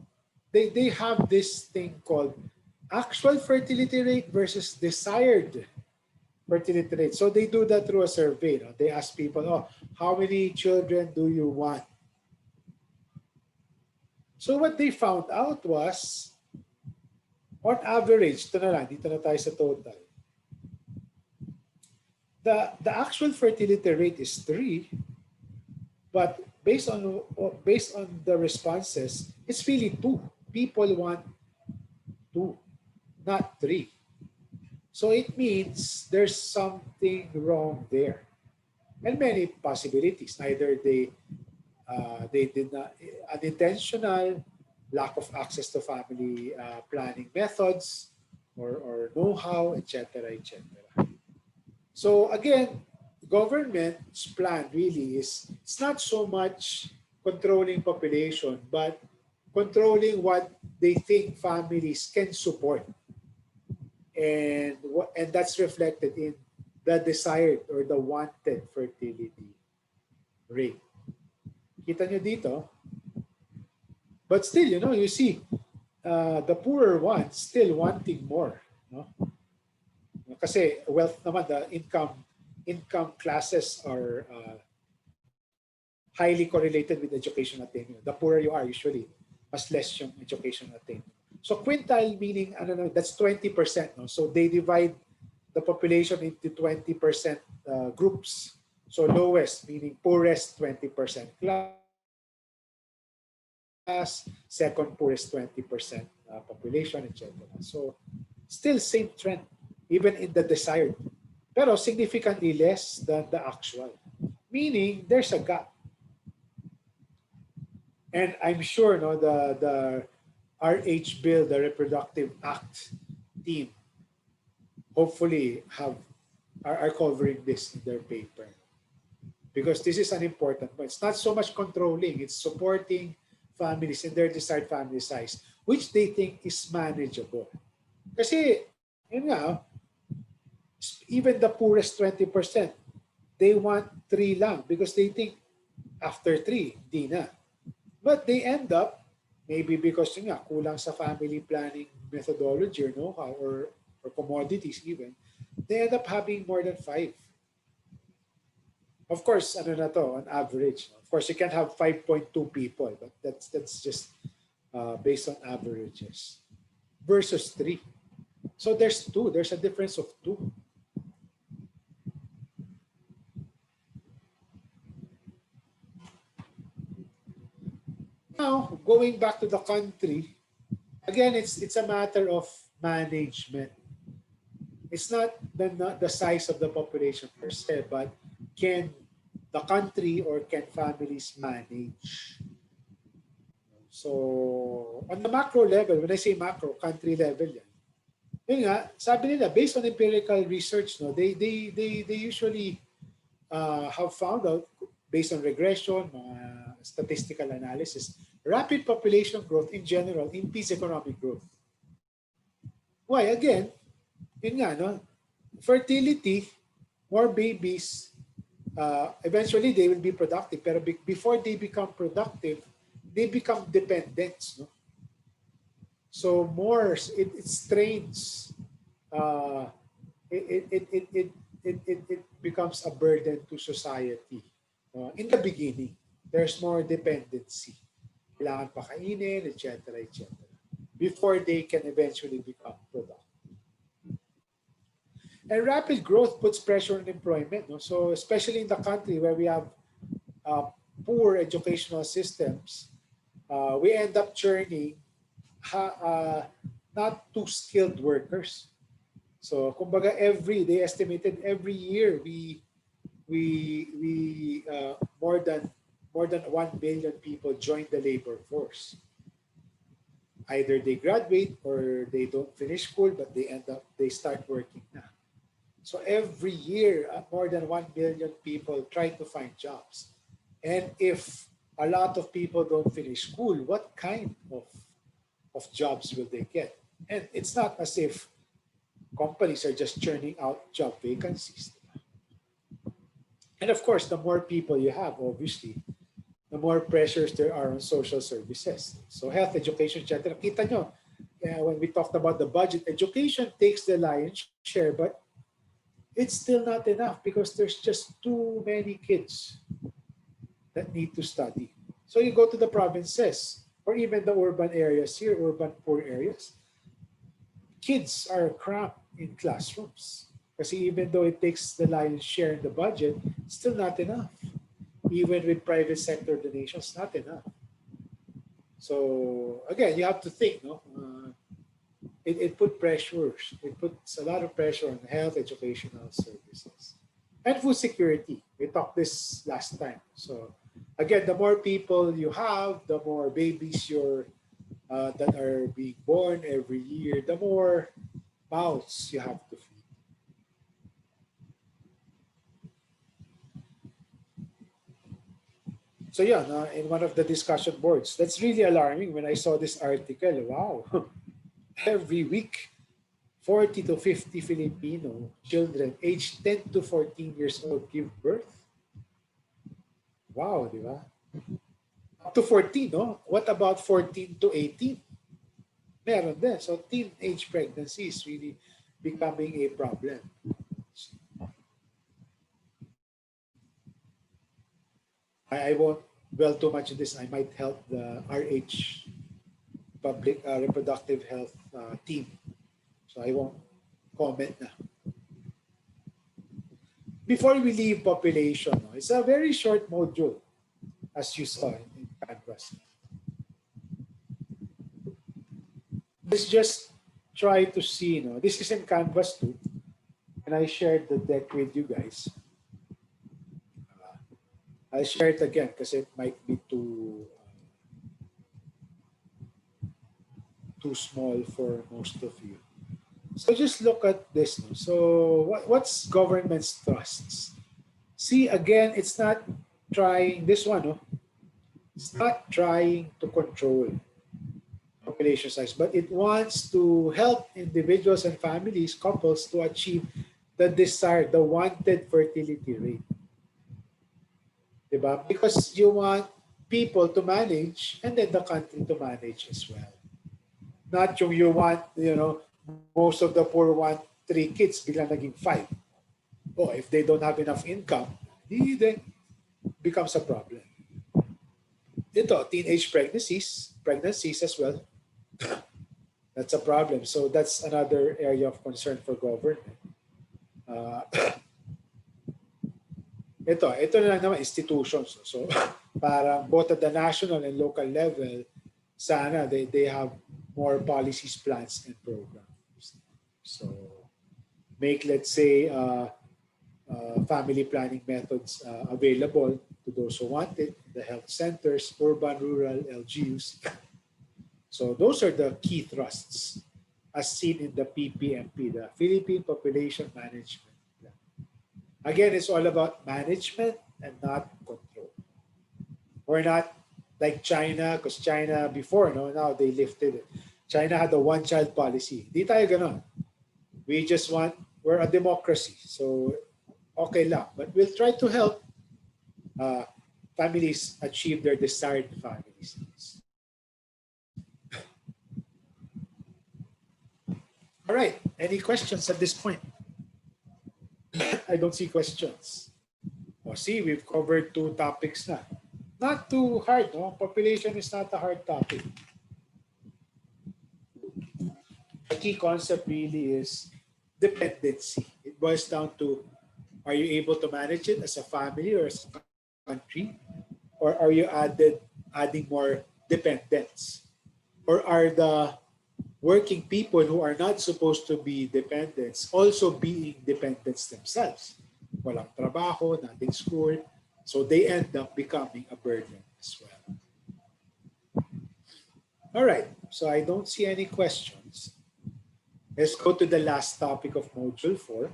They have this thing called actual fertility rate versus desired fertility rate. So they do that through a survey. No? They ask people, oh, how many children do you want? So what they found out was, on average, ito na lang, dito na tayo sa total. The actual fertility rate is 3, but based on the responses, it's really 2. People want 2, not 3. So it means there's something wrong there, and many possibilities. Either they did not unintentional lack of access to family planning methods, or know-how, etc., etc. So again, government's plan really is, it's not so much controlling population, but controlling what they think families can support, and that's reflected in the desired or the wanted fertility rate. Kita nyo dito? But still, you see the poorer ones still wanting more. No? Kasi wealth naman, the income classes are highly correlated with education attainment. The poorer you are, usually, mas less yung education attainment. So quintile meaning, that's 20%. No? So they divide the population into 20% groups. So lowest, meaning poorest, 20% class, second poorest, 20% population, etc. So still same trend, even in the desired, pero significantly less than the actual. Meaning there's a gap. And I'm sure the RH bill, the Reproductive Act team, hopefully are covering this in their paper. Because this is an important point. It's not so much controlling, it's supporting families in their desired family size, which they think is manageable. Kasi, yun nga, even the poorest 20%, they want 3 lang because they think after 3, di na. But they end up, maybe because yun nga, kulang sa family planning methodology or know-how or commodities even, they end up having more than 5. Of course, on average. Of course, you can have 5.2 people, but that's just based on averages. Versus 3. So there's 2. There's a difference of 2. Now, going back to the country, again, it's a matter of management. It's not the size of the population per se, but can the country or can families manage? So, on the macro level, when I say macro, country level yan. Yun nga, sabi nila, based on empirical research, they usually have found out, based on regression, statistical analysis, rapid population growth in general impedes economic growth. Why? Again, yun nga, fertility, more babies, eventually they will be productive. Pero before they become productive, they become dependents. No? So more, it strains, it becomes a burden to society. In the beginning, there's more dependency. Kailangan pakainin, etc., etc. Before they can eventually become productive. And rapid growth puts pressure on employment. No? So especially in the country where we have poor educational systems, we end up churning not too skilled workers. So kumbaga they estimated every year we more than 1 billion people join the labor force. Either they graduate or they don't finish school, but they start working now. So every year, more than 1 billion people try to find jobs. And if a lot of people don't finish school, what kind of jobs will they get? And it's not as if companies are just churning out job vacancies. And of course, the more people you have, obviously, the more pressures there are on social services. So health, education, etc. Kita nyo, when we talked about the budget, education takes the lion's share, but it's still not enough because there's just too many kids that need to study. So you go to the provinces. or even the urban areas here, urban poor areas, kids are cramped in classrooms. Because even though it takes the lion's share in the budget, still not enough. Even with private sector donations, not enough. So again, you have to think, no? It put pressures. It puts a lot of pressure on health, educational services, and food security. We talked this last time. So again, the more people you have, the more babies that are being born every year, the more mouths you have to feed. So yeah, in one of the discussion boards, that's really alarming when I saw this article. Wow, every week, 40 to 50 Filipino children aged 10 to 14 years old give birth. Wow, di ba? Up to 14, no? What about 14 to 18? Meron din. So teenage pregnancy is really becoming a problem. I won't dwell too much on this. I might help the RH public reproductive health team. So I won't comment na. Before we leave population, it's a very short module, as you saw in Canvas. Let's just try to see, this is in Canvas too, and I shared the deck with you guys. I'll share it again because it might be too small for most of you. So just look at this. So what's government's thrusts? See, again, it's not trying, this one, it's not trying to control population size, but it wants to help individuals and families, couples to achieve the desired, the wanted fertility rate. Diba? Because you want people to manage and then the country to manage as well. Not yung you want, most of the poor want 3 kids, biglang naging 5. Oh, if they don't have enough income, then becomes a problem. Ito, teenage pregnancies as well. That's a problem. So that's another area of concern for government. Ito na lang naman, institutions. So parang both at the national and local level, sana they have more policies, plans, and programs. So make, let's say, family planning methods available to those who want it, the health centers, urban, rural, LGUs. So those are the key thrusts as seen in the PPMP, the Philippine Population Management Plan. Again, it's all about management and not control. We're not like China, because China before, now they lifted it. China had a one-child policy. Di tayo ganon. We just we're a democracy. So okay lang. But we'll try to help families achieve their desired families. All right. Any questions at this point? I don't see questions. See, we've covered 2 topics na. Not too hard, no? Population is not a hard topic. The key concept really is dependency. It boils down to, are you able to manage it as a family or as a country? Or are you adding more dependents? Or are the working people who are not supposed to be dependents also being dependents themselves? Walang trabaho, nothing school. So they end up becoming a burden as well. All right, so I don't see any questions. Let's go to the last topic of Module 4,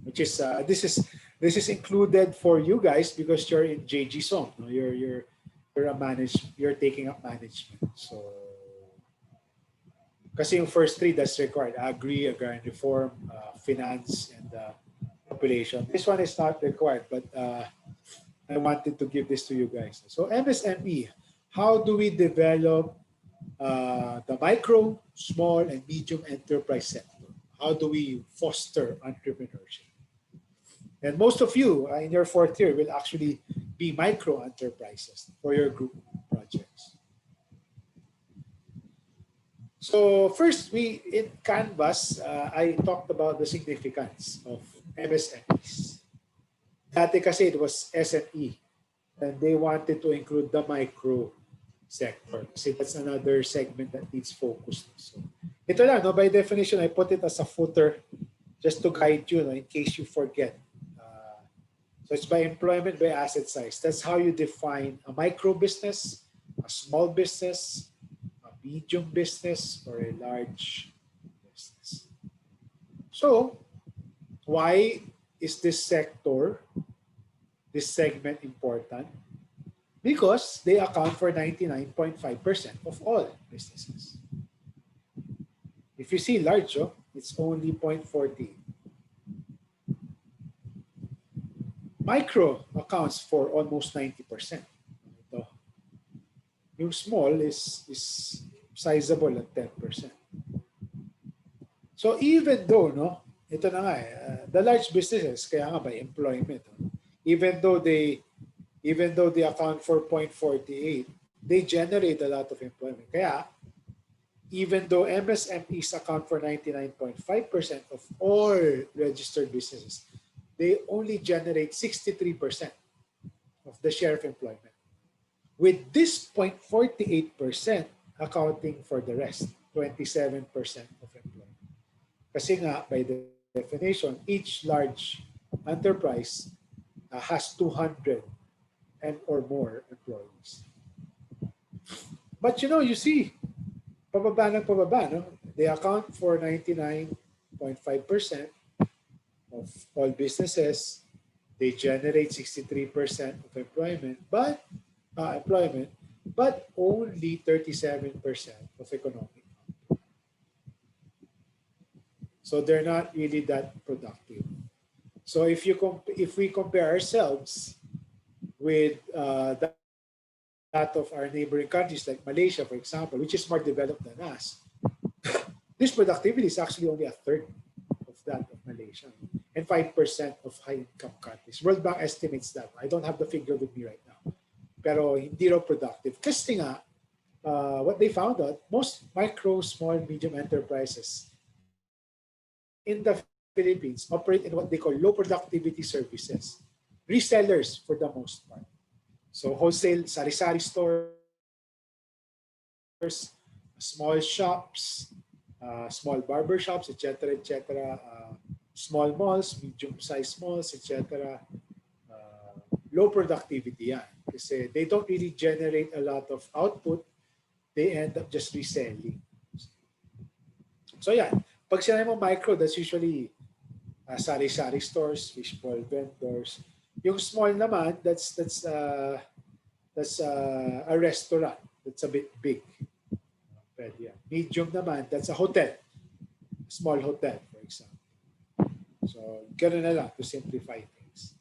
which is, this is included for you guys because you're in JG Song. No? You're taking up management. So, kasi yung first 3 that's required, agrarian reform, finance, and population. This one is not required, but I wanted to give this to you guys. So MSME, how do we develop the micro, small, and medium enterprise sector? How do we foster entrepreneurship? And most of you in your 4th year will actually be micro enterprises for your group projects. So first, we in Canvas, I talked about the significance of MSMEs. Dati kasi it was SME, and they wanted to include the micro sector kasi that's another segment that needs focus. So ito lang, no, by definition, I put it as a footer just to guide you, no, in case you forget. So it's by employment, by asset size. That's how you define a micro business, a small business, a medium business, or a large business. So why is this sector, this segment important? Because they account for 99.5% of all businesses. If you see large, oh, it's only 0.40. Micro accounts for almost 90%. Ito. Yung small is sizable at 10%. So even though, no, ito na nga the large businesses, kaya nga by employment, even though they account for 0.48, they generate a lot of employment. Kaya, even though MSMEs account for 99.5% of all registered businesses, they only generate 63% of the share of employment. With this 0.48% accounting for the rest, 27% of employment. Kasi nga, by definition, each large enterprise has 200 and or more employees. But you see, pababa ng pababa, no? They account for 99.5% of all businesses. They generate 63% of employment, but only 37% of economic. So they're not really that productive. So if we compare ourselves with that of our neighboring countries like Malaysia, for example, which is more developed than us, this productivity is actually only a third of that of Malaysia and 5% of high-income countries. World Bank estimates that. I don't have the figure with me right now. Pero hindi raw productive. Kasi nga, what they found out, most micro, small, medium enterprises in the Philippines operate in what they call low productivity services. Resellers for the most part. So wholesale, sari-sari stores, small shops, small barber shops, etc., etc., small malls, medium-sized malls, etc. Low productivity yan. Kasi they don't really generate a lot of output. They end up just reselling. So yeah, pag sinabi mo micro, that's usually sari-sari stores, fishbowl vendors. Yung small naman, that's a restaurant. That's a bit big. But yeah. Medium naman, that's a hotel. Small hotel, for example. So, ganun na lang to simplify things.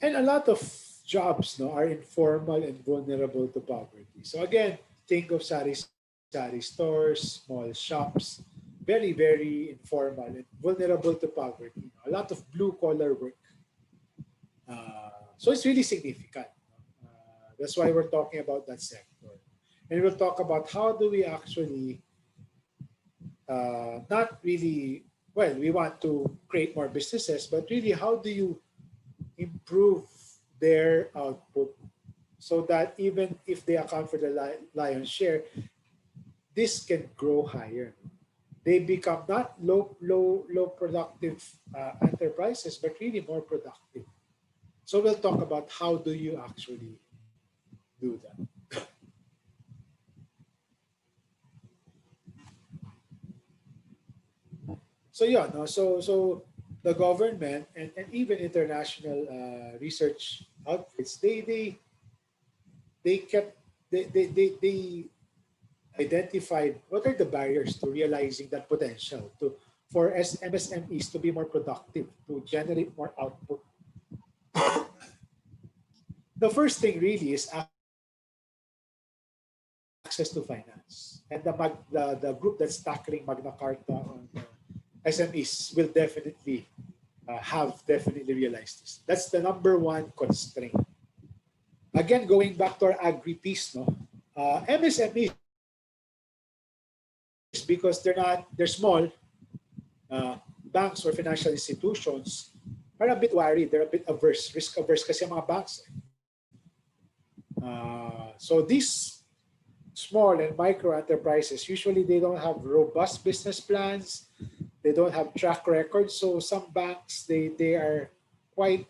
And a lot of jobs are informal and vulnerable to poverty. So again, think of sari-sari stores, small shops, very, very informal and vulnerable to poverty. A lot of blue-collar work. So it's really significant. That's why we're talking about that sector. And we'll talk about how do we actually not really, well, we want to create more businesses, but really how do you improve their output so that even if they account for the lion's share, this can grow higher. They become not low productive enterprises, but really more productive. So we'll talk about how do you actually do that. So yeah, no, so the government and even international research outfits, they identified what are the barriers to realizing that potential for MSMEs to be more productive, to generate more output. The first thing really is access to finance, and the group that's tackling Magna Carta on SMEs will definitely have definitely realized this. That's the number one constraint. Again, going back to our agri piece, MSMEs because they're small, banks or financial institutions are a bit worried. They're a bit averse, risk averse kasi ang mga banks. So these small and micro enterprises, usually they don't have robust business plans. They don't have track records. So some banks, they are quite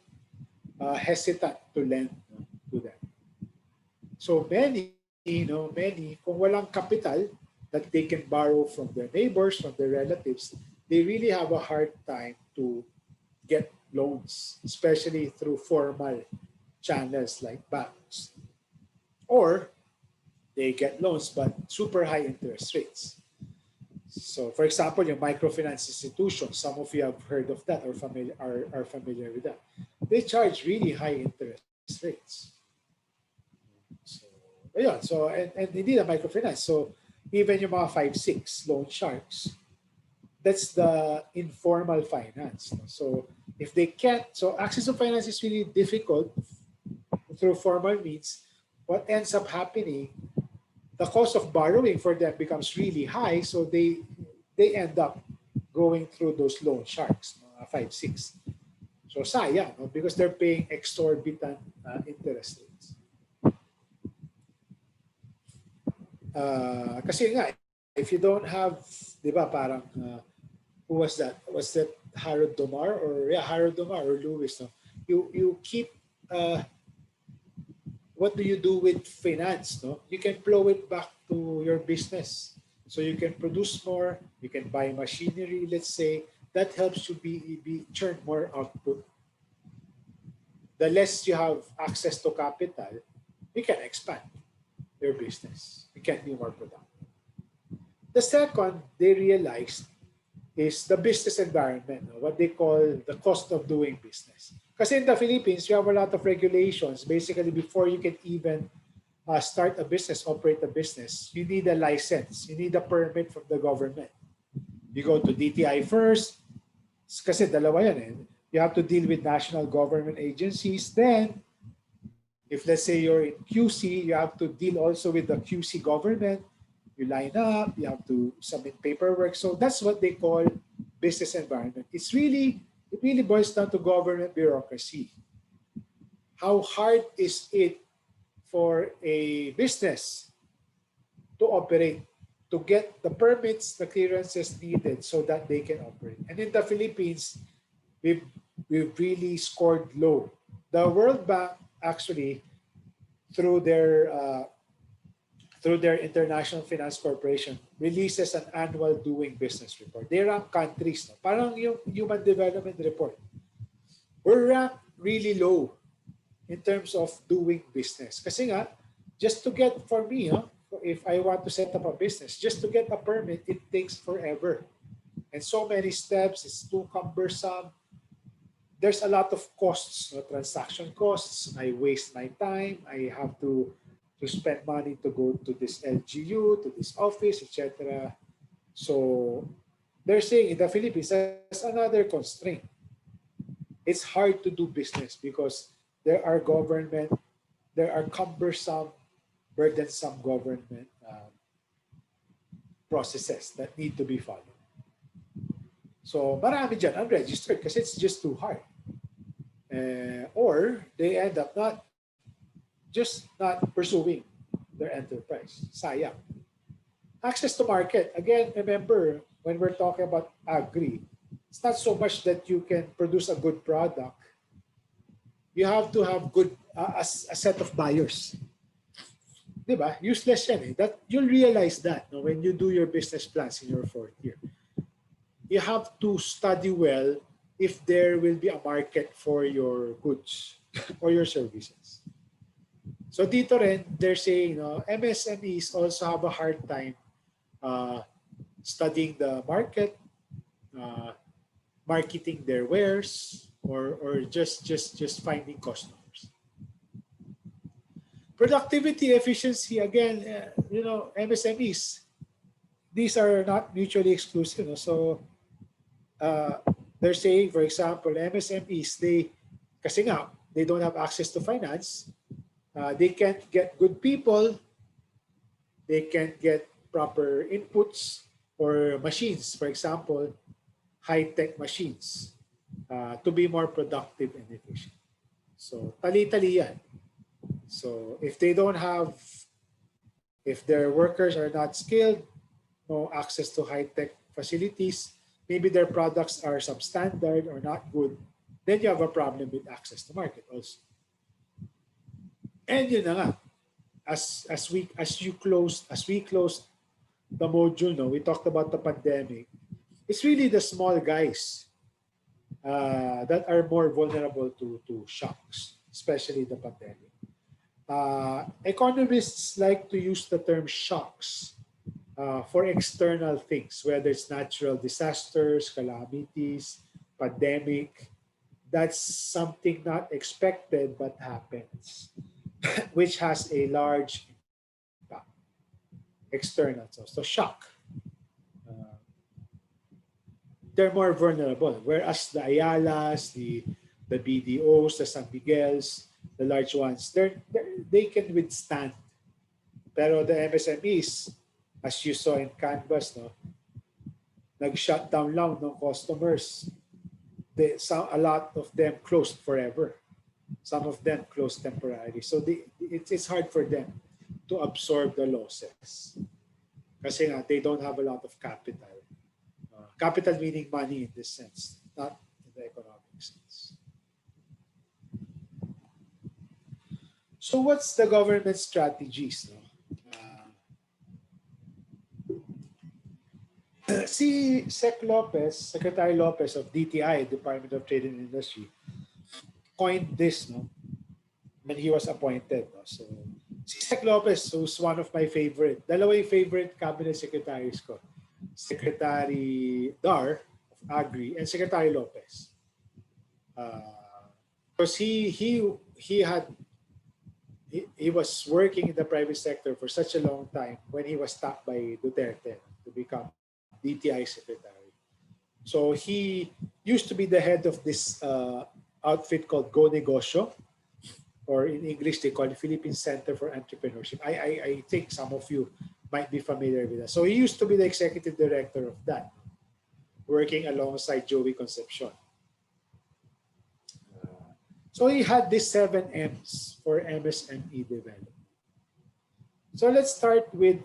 hesitant to lend to them. So many, kung walang capital that they can borrow from their neighbors, from their relatives, they really have a hard time to get loans, especially through formal channels like banks. Or they get loans but super high interest rates. So for example, yung microfinance institutions, some of you have heard of that or are familiar with that. They charge really high interest rates. So, ayun. So and they need a microfinance. So even yung mga 5-6 loan sharks, that's the informal finance. So if they can't, so access to finance is really difficult through formal means. What ends up happening, the cost of borrowing for them becomes really high, so they end up going through those loan sharks, 5-6. So sayang, because they're paying exorbitant interest rates. Kasi nga, if you don't have, di ba, parang, who was that? Was that Harold Domar or Lewis? No? You keep, what do you do with finance? No, you can flow it back to your business, so you can produce more. You can buy machinery. Let's say that helps you be churn more output. The less you have access to capital, you can expand your business. You can be more productive. The second they realized is the business environment, what they call the cost of doing business. Because in the Philippines, you have a lot of regulations. Basically, before you can even start a business, operate a business, you need a license. You need a permit from the government. You go to DTI first, kasi dalawa yan eh. You have to deal with national government agencies. Then, if let's say you're in QC, you have to deal also with the QC government. You line up, you have to submit paperwork. So that's what they call business environment. It really boils down to government bureaucracy. How hard is it for a business to operate, to get the permits, the clearances needed so that they can operate? And in the Philippines, we've really scored low. The World Bank actually, through their International Finance Corporation, releases an annual doing business report. They rank countries. No? Parang yung Human Development Report. We're ranked really low in terms of doing business. Kasi nga, just to get, for me, if I want to set up a business, just to get a permit, it takes forever. And so many steps, it's too cumbersome. There's a lot of costs, transaction costs. I waste my time. I have to spend money to go to this LGU, to this office, etc. So they're saying in the Philippines, that's another constraint. It's hard to do business because there are cumbersome, burdensome government processes that need to be followed. So marami dyan unregistered kasi it's just too hard. Or they end up not pursuing their enterprise. Sayang. Access to market. Again, remember, when we're talking about agri, it's not so much that you can produce a good product. You have to have a set of buyers. Diba? Useless yan eh. That, you'll realize that when you do your business plans in your fourth year. You have to study well if there will be a market for your goods or your services. So dito rin, they're saying MSMEs also have a hard time studying the market, marketing their wares, or just finding customers. Productivity, efficiency, again, MSMEs, these are not mutually exclusive. So they're saying, for example, MSMEs, kasi nga, they don't have access to finance. They can't get good people. They can't get proper inputs. or machines, for example, high-tech machines to be more productive and efficient. So tali-tali yan. So if they don't have, if their workers are not skilled, no access to high-tech facilities, maybe their products are substandard or not good, then you have a problem with access to market also. And yun na nga, as we closed the module, no, we talked about the pandemic. It's really the small guys that are more vulnerable to shocks, especially the pandemic. Economists like to use the term shocks for external things, whether it's natural disasters, calamities, pandemic. That's something not expected but happens, which has a large impact. External, so shock. Uh, they're more vulnerable, whereas the Ayalas, the BDOs, the San Miguels, the large ones, they can withstand. Pero the MSMEs, as you saw in Canvas, no, nag-shut down lang ng customers. A lot of them closed forever. Some of them closed temporarily. So it's hard for them to absorb the losses. Kasi nga, they don't have a lot of capital. Capital meaning money in this sense, not in the economic sense. So what's the government strategies? No? Si Sec Lopez, Secretary Lopez of DTI, Department of Trade and Industry, coined this, no, when he was appointed. No? So si Sec Lopez, who's one of my favorite, dalawa yung favorite cabinet secretaries ko. Secretary Dar of Agri and Secretary Lopez. Because he was working in the private sector for such a long time when he was tapped by Duterte to become DTI secretary. So he used to be the head of this outfit called Go Negosyo, or in English they call it Philippine Center for Entrepreneurship. I think some of you might be familiar with that. So he used to be the executive director of that, working alongside Joey Concepcion. So he had these 7 M's for MSME development. So let's start with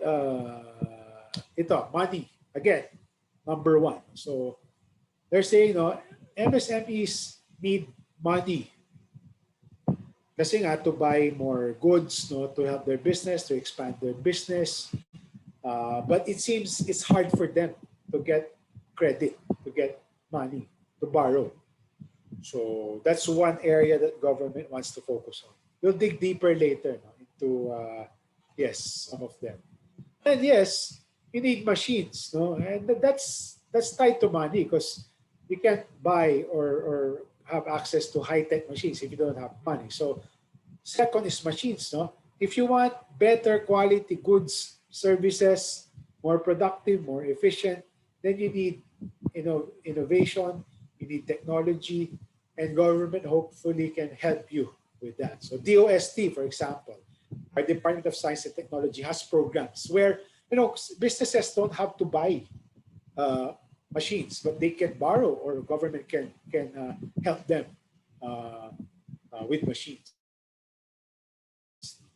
money. Again, number 1. So they're saying, MSMEs need money. Kasi nga, to buy more goods, to help their business, to expand their business. But it seems it's hard for them to get credit, to get money, to borrow. So that's one area that government wants to focus on. We'll dig deeper later into, some of them. And yes, you need machines, and that's tied to money because you can't buy or have access to high-tech machines if you don't have money. So second is machines. If you want better quality goods, services, more productive, more efficient, then you need innovation, you need technology, and government hopefully can help you with that. So DOST, for example, our Department of Science and Technology has programs where businesses don't have to buy machines, but they can borrow, or government can help them with machines,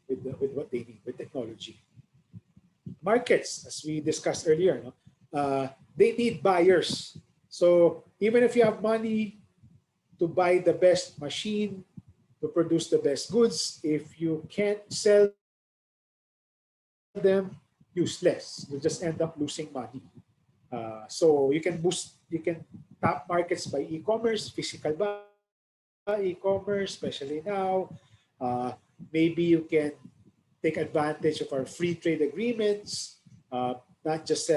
with what they need, with technology. Markets, as we discussed earlier, they need buyers. So even if you have money to buy the best machine, to produce the best goods, if you can't sell them, useless. You'll just end up losing money. So you can tap markets by e-commerce, physical by e-commerce, especially now. Maybe you can take advantage of our free trade agreements, not just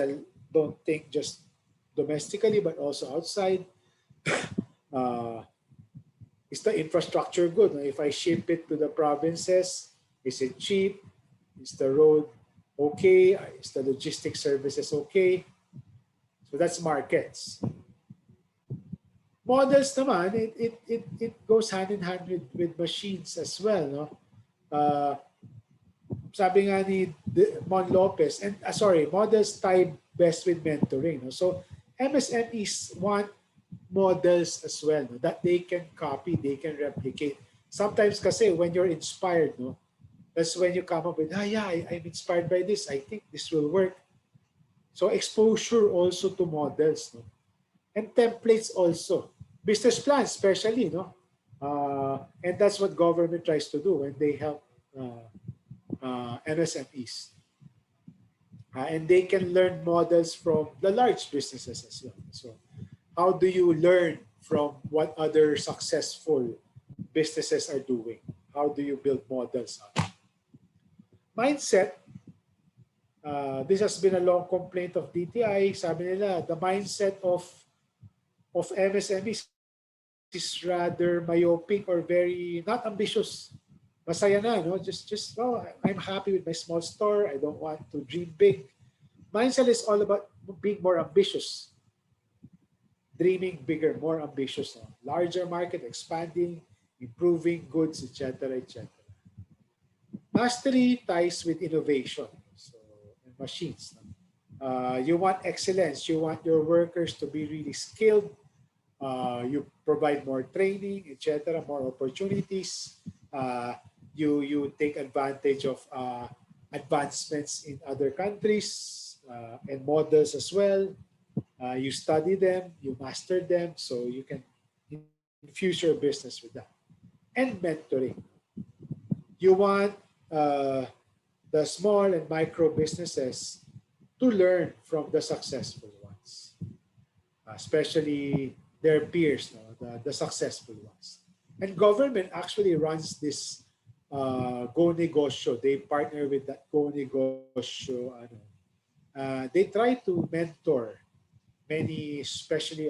don't think just domestically, but also outside. Is the infrastructure good? If I ship it to the provinces, is it cheap? Is the road okay? Is the logistics services okay? So that's markets. Models naman, it goes hand in hand with machines as well. sabi nga ni Mon Lopez, and sorry, models tie best with mentoring. No? So MSMEs want models as well, no? That they can copy, they can replicate. Sometimes kasi when you're inspired, no, that's when you come up with, yeah, I'm inspired by this. I think this will work. So exposure also to models, no? And templates also. Business plans especially, no? And that's what government tries to do when they help MSMEs. And they can learn models from the large businesses as well. So how do you learn from what other successful businesses are doing? How do you build models on? Mindset. This has been a long complaint of DTI. Sabi nila, the mindset of MSMEs is rather myopic or very not ambitious. Masaya na, no? Just oh, I'm happy with my small store. I don't want to dream big. Mindset is all about being more ambitious, dreaming bigger, more ambitious, no? Larger market, expanding, improving goods, etc., etc. Mastery ties with innovation, so and machines. No? You want excellence. You want your workers to be really skilled. You provide more training, etc., more opportunities. You take advantage of advancements in other countries and models as well. You study them, you master them, so you can infuse your business with that. And mentoring. You want the small and micro businesses to learn from the successful ones, especially their peers, no? The successful ones. And government actually runs this Go Negosyo. They partner with that Go Negosyo. They try to mentor many, especially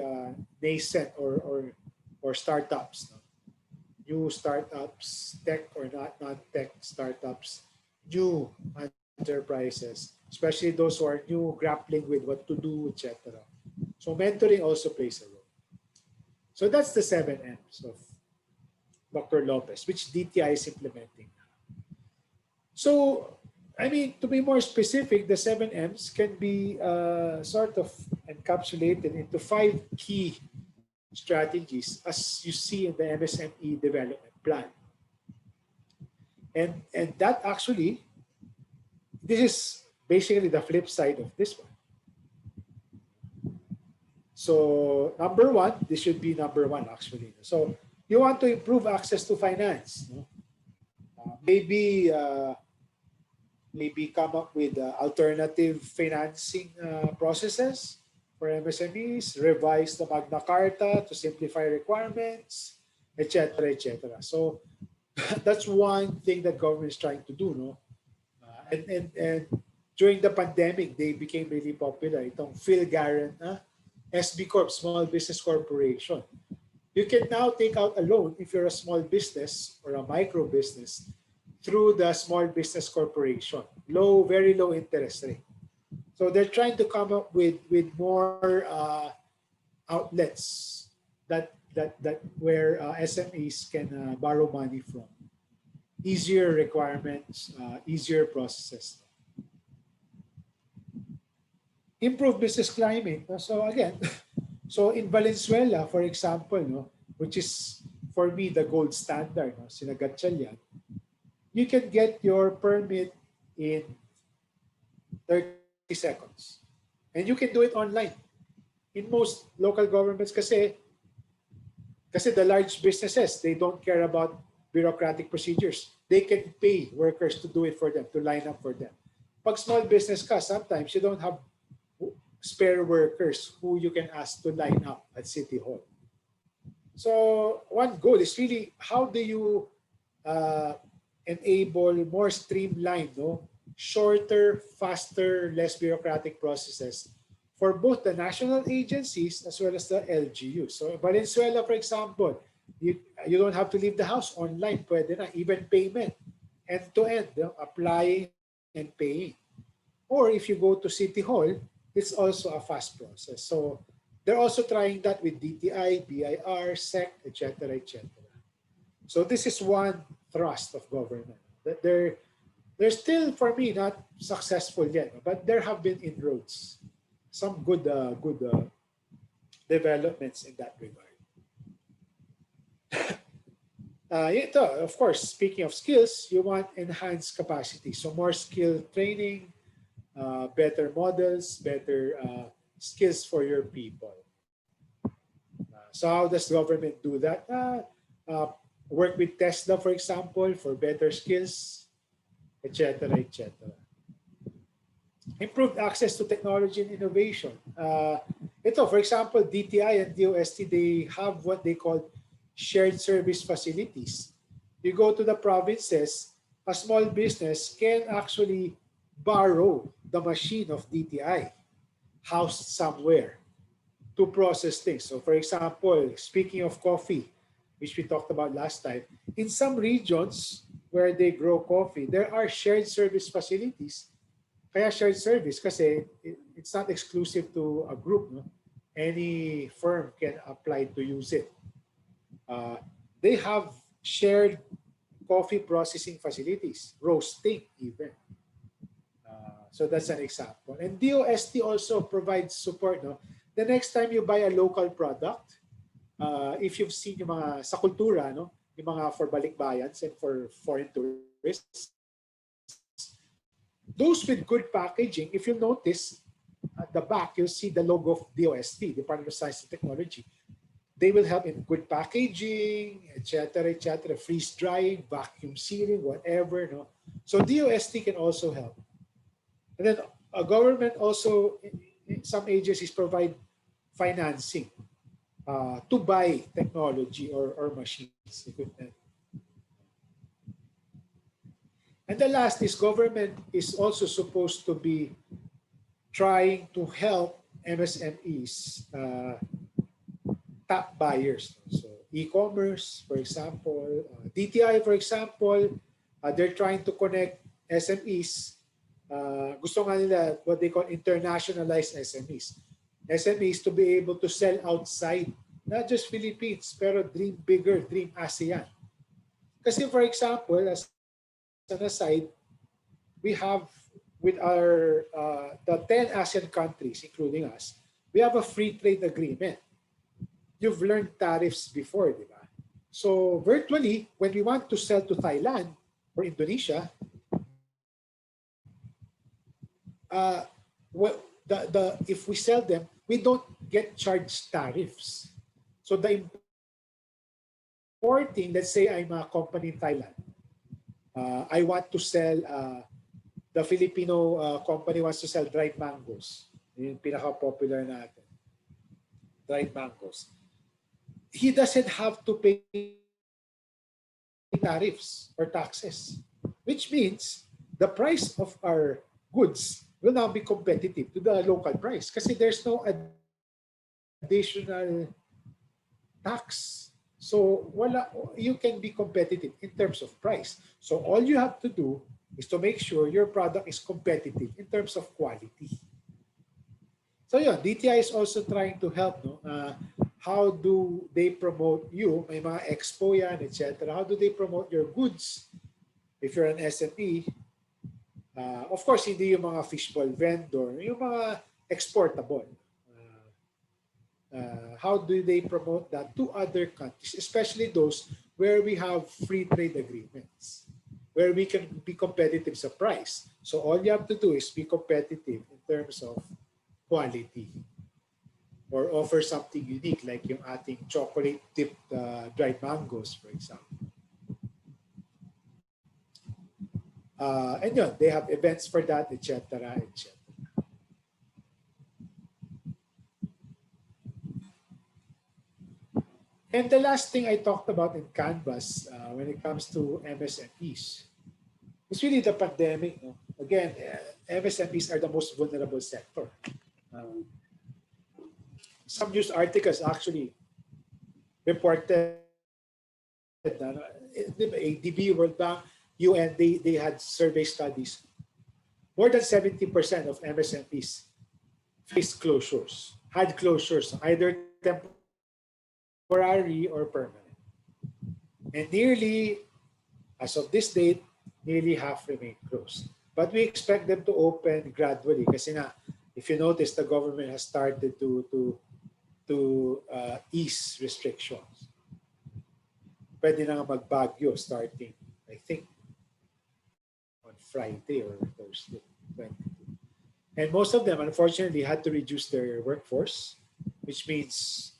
nascent or startups. No? New startups, tech or not tech startups, new enterprises, especially those who are new, grappling with what to do, etc. So mentoring also plays a role. So that's the 7 M's of Dr. Lopez, which DTI is implementing. So, I mean, to be more specific, the 7 M's can be sort of encapsulated into 5 key strategies as you see in the MSME development plan. And that actually, this is basically the flip side of this one. So number one, this should be number one actually. So you want to improve access to finance. No? Maybe come up with alternative financing processes for MSMEs, revise the Magna Carta to simplify requirements, etc., etc. So that's one thing that government is trying to do, no? And during the pandemic, they became really popular. Itong PhilGarant, SB Corp, Small Business Corporation. You can now take out a loan if you're a small business or a micro business through the Small Business Corporation. Very low interest rate. So they're trying to come up with more outlets that where SMEs can borrow money from. Easier requirements, easier processes. Improve business climate. So again, so in Valenzuela, for example, no, which is for me the gold standard, no, Sinagatchalian, you can get your permit in 30 seconds. And you can do it online. In most local governments kasi the large businesses, they don't care about bureaucratic procedures. They can pay workers to do it for them, to line up for them. Pag small business ka, sometimes you don't have spare workers who you can ask to line up at City Hall. So one goal is really how do you enable more streamlined, no? Shorter, faster, less bureaucratic processes for both the national agencies as well as the LGUs. So Valenzuela, for example, you don't have to leave the house. Online, pwede na. Even payment, end-to-end, applying and paying. Or if you go to City Hall, it's also a fast process. So they're also trying that with DTI, BIR, SEC, etc., etc. So this is one thrust of government. That They're still, for me, not successful yet, but there have been inroads, some good developments in that regard. Ito, of course, speaking of skills, you want enhanced capacity. So more skill training, better models, better skills for your people. So how does government do that? Uh, Work with Tesla, for example, for better skills, etc., etc. Improved access to technology and innovation. Ito, for example, DTI and DOST, they have what they call shared service facilities. You go to the provinces, a small business can actually borrow the machine of DTI housed somewhere to process things. So for example, speaking of coffee, which we talked about last time, in some regions where they grow coffee, there are shared service facilities. Kaya shared service kasi it's not exclusive to a group. No? Any firm can apply to use it. They have shared coffee processing facilities, roasting even. So that's an example. And DOST also provides support. No? The next time you buy a local product, if you've seen yung mga sa kultura, no? Yung mga for balikbayans and for foreign tourists, those with good packaging, if you notice at the back, you'll see the logo of DOST, Department of Science and Technology. They will help in good packaging, etc., freeze drying, vacuum sealing, whatever. No? So DOST can also help. And then a government also, in some agencies provide financing to buy technology or machines, equipment. And the last is government is also supposed to be trying to help MSMEs top buyers. So e-commerce, for example, DTI, for example, they're trying to connect SMEs. Gusto nga nila what they call internationalized SMEs. SMEs to be able to sell outside, not just Philippines, pero dream bigger, dream ASEAN. Kasi for example, as an aside, we have with our the 10 ASEAN countries, including us, we have a free trade agreement. You've learned tariffs before, di ba? So virtually, when we want to sell to Thailand or Indonesia, if we sell them, we don't get charged tariffs. So the importing, let's say I'm a company in Thailand, I want to sell, the Filipino company wants to sell dried mangoes. Yung pinaka-popular natin. Dried mangoes. He doesn't have to pay tariffs or taxes, which means the price of our goods will now be competitive to the local price kasi there's no additional tax. So you can be competitive in terms of price. So all you have to do is to make sure your product is competitive in terms of quality. So yeah, DTI is also trying to help. No? How do they promote you? May mga expo yan, etc. How do they promote your goods? If you're an SME, of course, hindi yung mga fishbowl vendor, yung mga exportable. How do they promote that to other countries, especially those where we have free trade agreements, where we can be competitive sa price. So all you have to do is be competitive in terms of quality or offer something unique like yung ating chocolate-dipped dried mangoes, for example. And yun, they have events for that, etc., etc. And the last thing I talked about in Canvas when it comes to MSMEs is really the pandemic. No? Again, MSMEs are the most vulnerable sector. Some news articles actually reported ADB, World Bank, UN, they had survey studies. More than 70% of MSMEs faced closures, had closures, either temporary or permanent. And nearly, as of this date, nearly half remain closed. But we expect them to open gradually kasi nga, if you notice, the government has started to ease restrictions. Pwede na nga mag-Baguio starting, I think, on Friday or Thursday, 22. And most of them, unfortunately, had to reduce their workforce, which means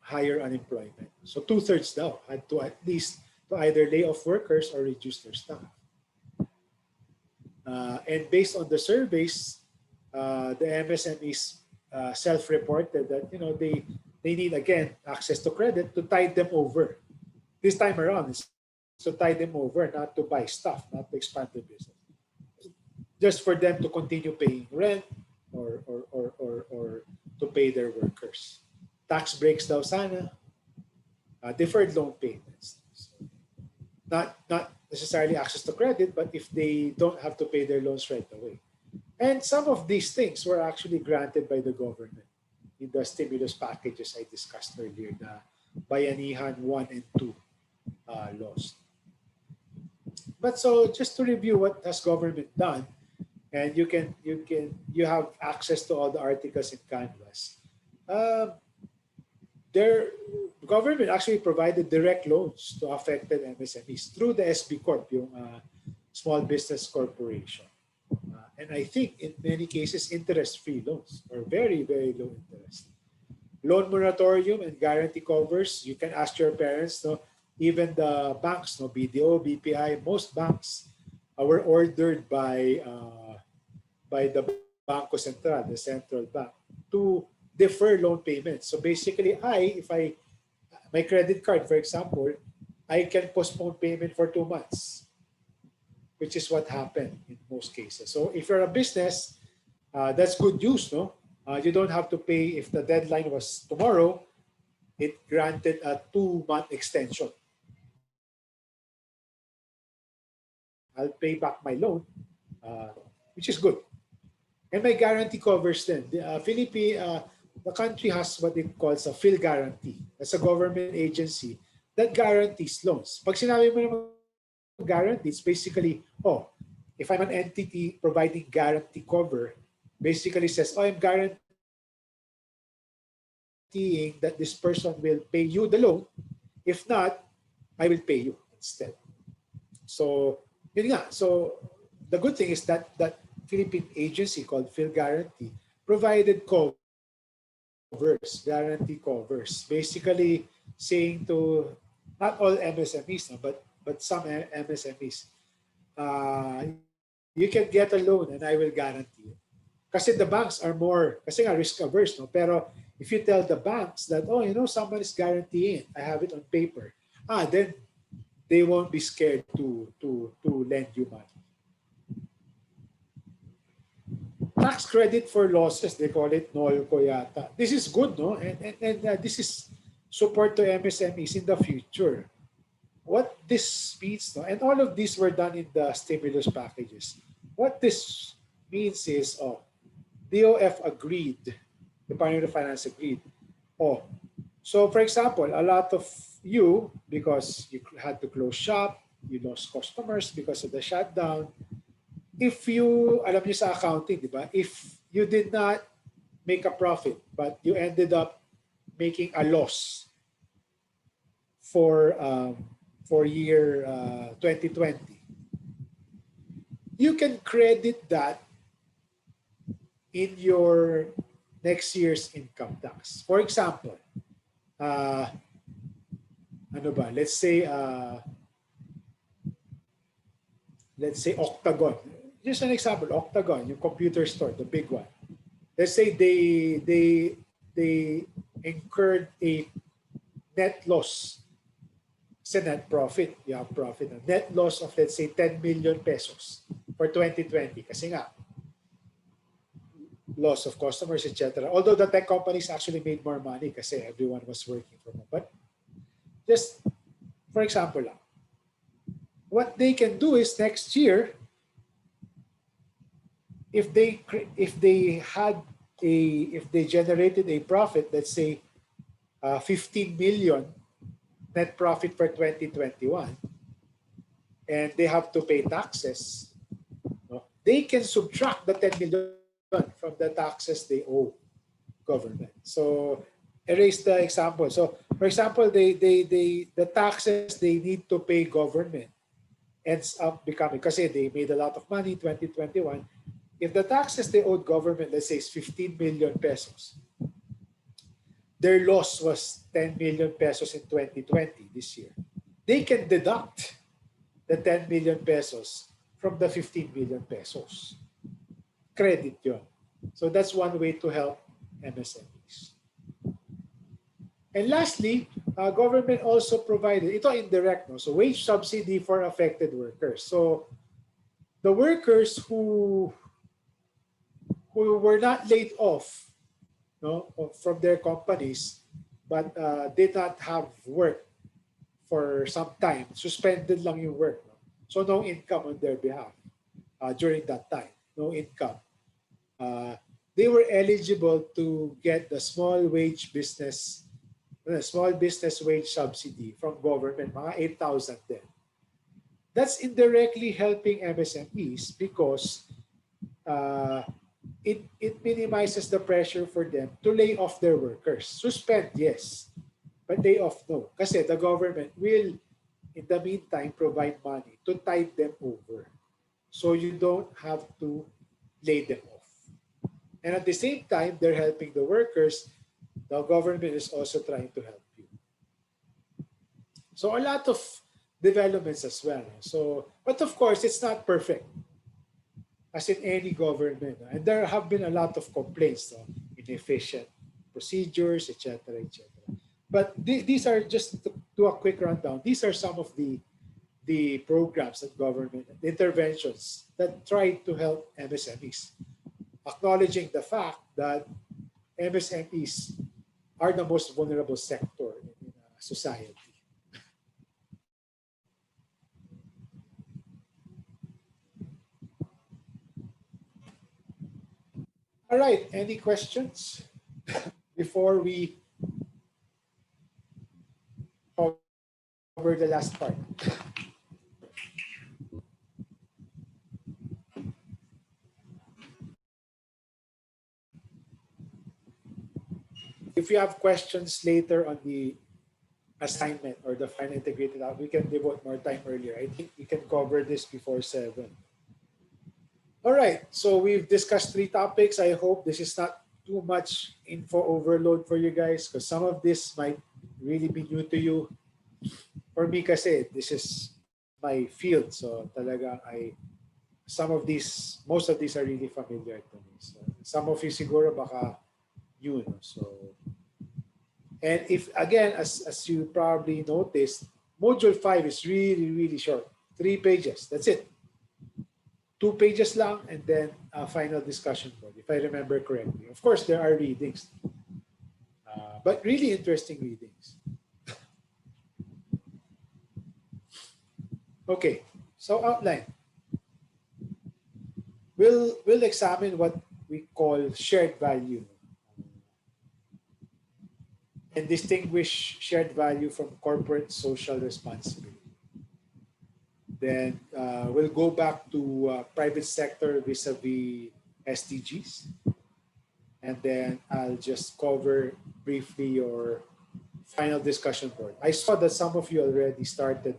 higher unemployment. So 2/3 now had to at least to either lay off workers or reduce their staff. And based on the surveys, the MSMEs self-reported that they need again access to credit to tide them over. This time around, it's to tide them over, not to buy stuff, not to expand their business, just for them to continue paying rent or to pay their workers. Tax breaks daw sana, deferred loan payments. So not necessarily access to credit, but if they don't have to pay their loans right away. And some of these things were actually granted by the government in the stimulus packages I discussed earlier, the Bayanihan 1 and 2 laws. But so just to review what has government done, and you have access to all the articles in Canvas. Their government actually provided direct loans to affected MSMEs through the SB Corp, yung Small Business Corporation. And I think in many cases, interest-free loans or very, very low interest. Loan moratorium and guarantee covers, you can ask your parents, no? Even the banks, no? BDO, BPI, most banks were ordered by the Banco Central, the central bank, to defer loan payments. So basically, my credit card, for example, I can postpone payment for 2 months, which is what happened in most cases. So if you're a business, that's good news, no? You don't have to pay if the deadline was tomorrow. It granted a 2-month extension. I'll pay back my loan, which is good. And my guarantee covers them. The country has what it calls a Phil guarantee. That's a government agency that guarantees loans. Pag sinabi mo naman guarantee, it's basically, if I'm an entity providing guarantee cover, basically says, I'm guaranteeing that this person will pay you the loan. If not, I will pay you instead. So, yun nga. So, the good thing is that Philippine agency called Phil Guarantee provided guarantee covers, basically saying to not all MSMEs, but some MSMEs, you can get a loan and I will guarantee it. Kasi the banks are more, kasi nga risk averse, no? Pero if you tell the banks that, someone is guaranteeing it, I have it on paper, then they won't be scared to lend you money. Tax credit for losses, they call it NOLCO yata. This is good, no? And this is support to MSMEs in the future. What this means, no? And all of these were done in the stimulus packages. What this means is, DOF agreed, Department of Finance agreed. So for example, a lot of you, because you had to close shop, you lost customers because of the shutdown. If you, alam niyo sa accounting, di ba? If you did not make a profit, but you ended up making a loss for year 2020, you can credit that in your next year's income tax. For example, let's say Octagon. Just an example, Octagon, yung computer store, the big one. Let's say they incurred a net loss. It's a net profit. You have profit. A net loss of, let's say, 10 million pesos for 2020. Kasi nga, loss of customers, etc. Although the tech companies actually made more money kasi everyone was working from home. But just, for example, what they can do is next year, if they generated a profit, let's say 15 million net profit for 2021, and they have to pay taxes, no, they can subtract the 10 million from the taxes they owe government. So erase the example. So for example, the taxes they need to pay government ends up becoming, kasi they made a lot of money in 2021. If the taxes they owed government, let's say, is 15 million pesos, their loss was 10 million pesos in 2020, this year. They can deduct the 10 million pesos from the 15 million pesos. Credit yun. So that's one way to help MSMEs. And lastly, government also provided, ito indirect, no? So wage subsidy for affected workers. So the workers who were not laid off, no, from their companies, but did not have work for some time, suspended lang yung work. No? So no income on their behalf during that time, no income. They were eligible to get the small business wage subsidy from government, mga 8,000 din. That's indirectly helping MSMEs because it minimizes the pressure for them to lay off their workers. Suspend, yes, but lay off, no. Kasi the government will, in the meantime, provide money to tide them over. So you don't have to lay them off. And at the same time, they're helping the workers. The government is also trying to help you. So a lot of developments as well. So, but of course, it's not perfect, as in any government. And there have been a lot of complaints, no? Inefficient procedures, etc., etc. But these are just to do a quick rundown. These are some of the programs that government, the interventions that try to help MSMEs, acknowledging the fact that MSMEs are the most vulnerable sector in society. All right, any questions before we cover the last part? If you have questions later on the assignment or the final integrated app, we can devote more time earlier. I think we can cover this before 7. All right, so we've discussed 3 topics. I hope this is not too much info overload for you guys because some of this might really be new to you. For me kasi, this is my field. So talaga most of these are really familiar to me. So some of you siguro baka new. No? So, and if again, as you probably noticed, module 5 is really, really short. 3 pages, that's it. 2 pages lang, and then a final discussion board, if I remember correctly. Of course, there are readings, but really interesting readings. Okay, so outline. We'll examine what we call shared value and distinguish shared value from corporate social responsibility. Then we'll go back to private sector vis-a-vis SDGs. And then I'll just cover briefly your final discussion board. I saw that some of you already started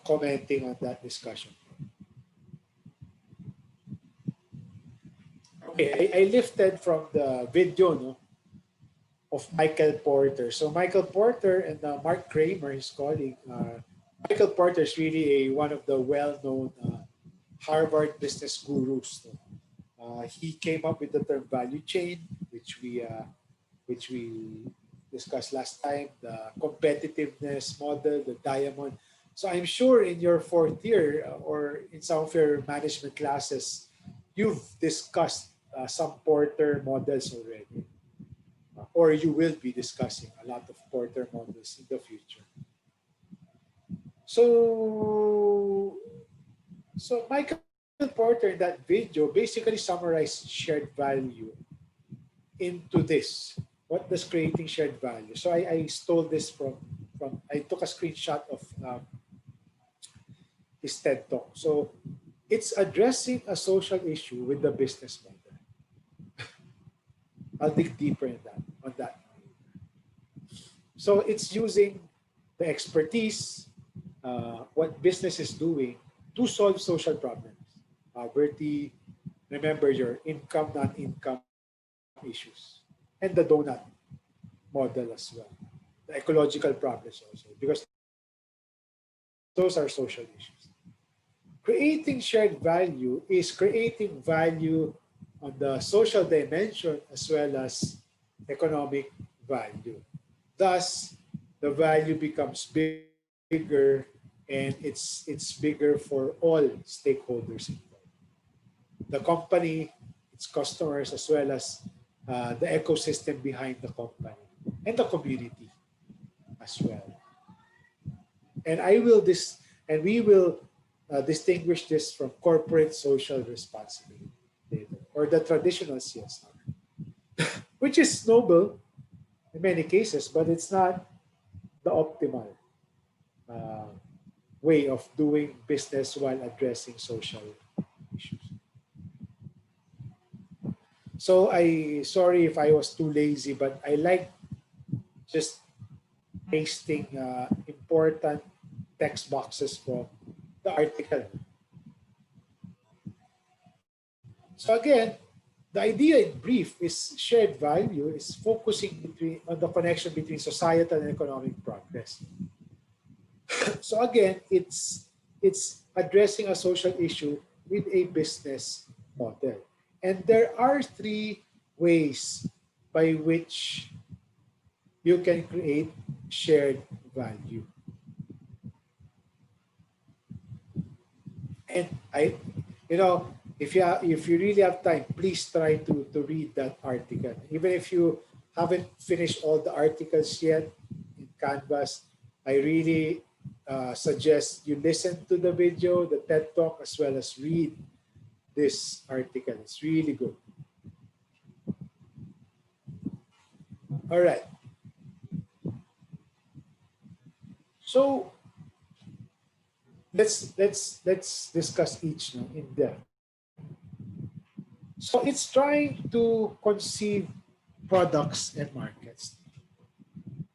commenting on that discussion. Okay, I lifted from the video, no, of Michael Porter. So Michael Porter and Mark Kramer, his colleague, Michael Porter is really one of the well-known Harvard business gurus. He came up with the term value chain, which we discussed last time, the competitiveness model, the diamond. So I'm sure in your 4th year or in some of your management classes, you've discussed some Porter models already. Or you will be discussing a lot of Porter models in the future. So Michael Porter in that video basically summarized shared value into this. What does creating shared value? So I stole this from I took a screenshot of his TED Talk. So it's addressing a social issue with the business model. I'll dig deeper in that on that. So it's using the expertise, what business is doing to solve social problems, poverty. Remember your income, non-income issues, and the donut model as well. The ecological problems also, because those are social issues. Creating shared value is creating value on the social dimension as well as economic value. Thus, the value becomes bigger and it's bigger for all stakeholders involved. The company, its customers, as well as the ecosystem behind the company and the community as well. And I will this and we will distinguish this from corporate social responsibility later, or the traditional CSR, which is noble in many cases, but it's not the optimal uh, way of doing business while addressing social issues. So I sorry if I was too lazy, but I like just pasting important text boxes from the article. So again, the idea in brief is shared value is focusing on the connection between societal and economic progress. So again, it's addressing a social issue with a business model. And there are three ways by which you can create shared value. And if you really have time, please try to read that article. Even if you haven't finished all the articles yet in Canvas, I really suggest you listen to the video, the TED Talk, as well as read this article. It's really good. All right. So let's discuss each in depth. So it's trying to conceive products and markets.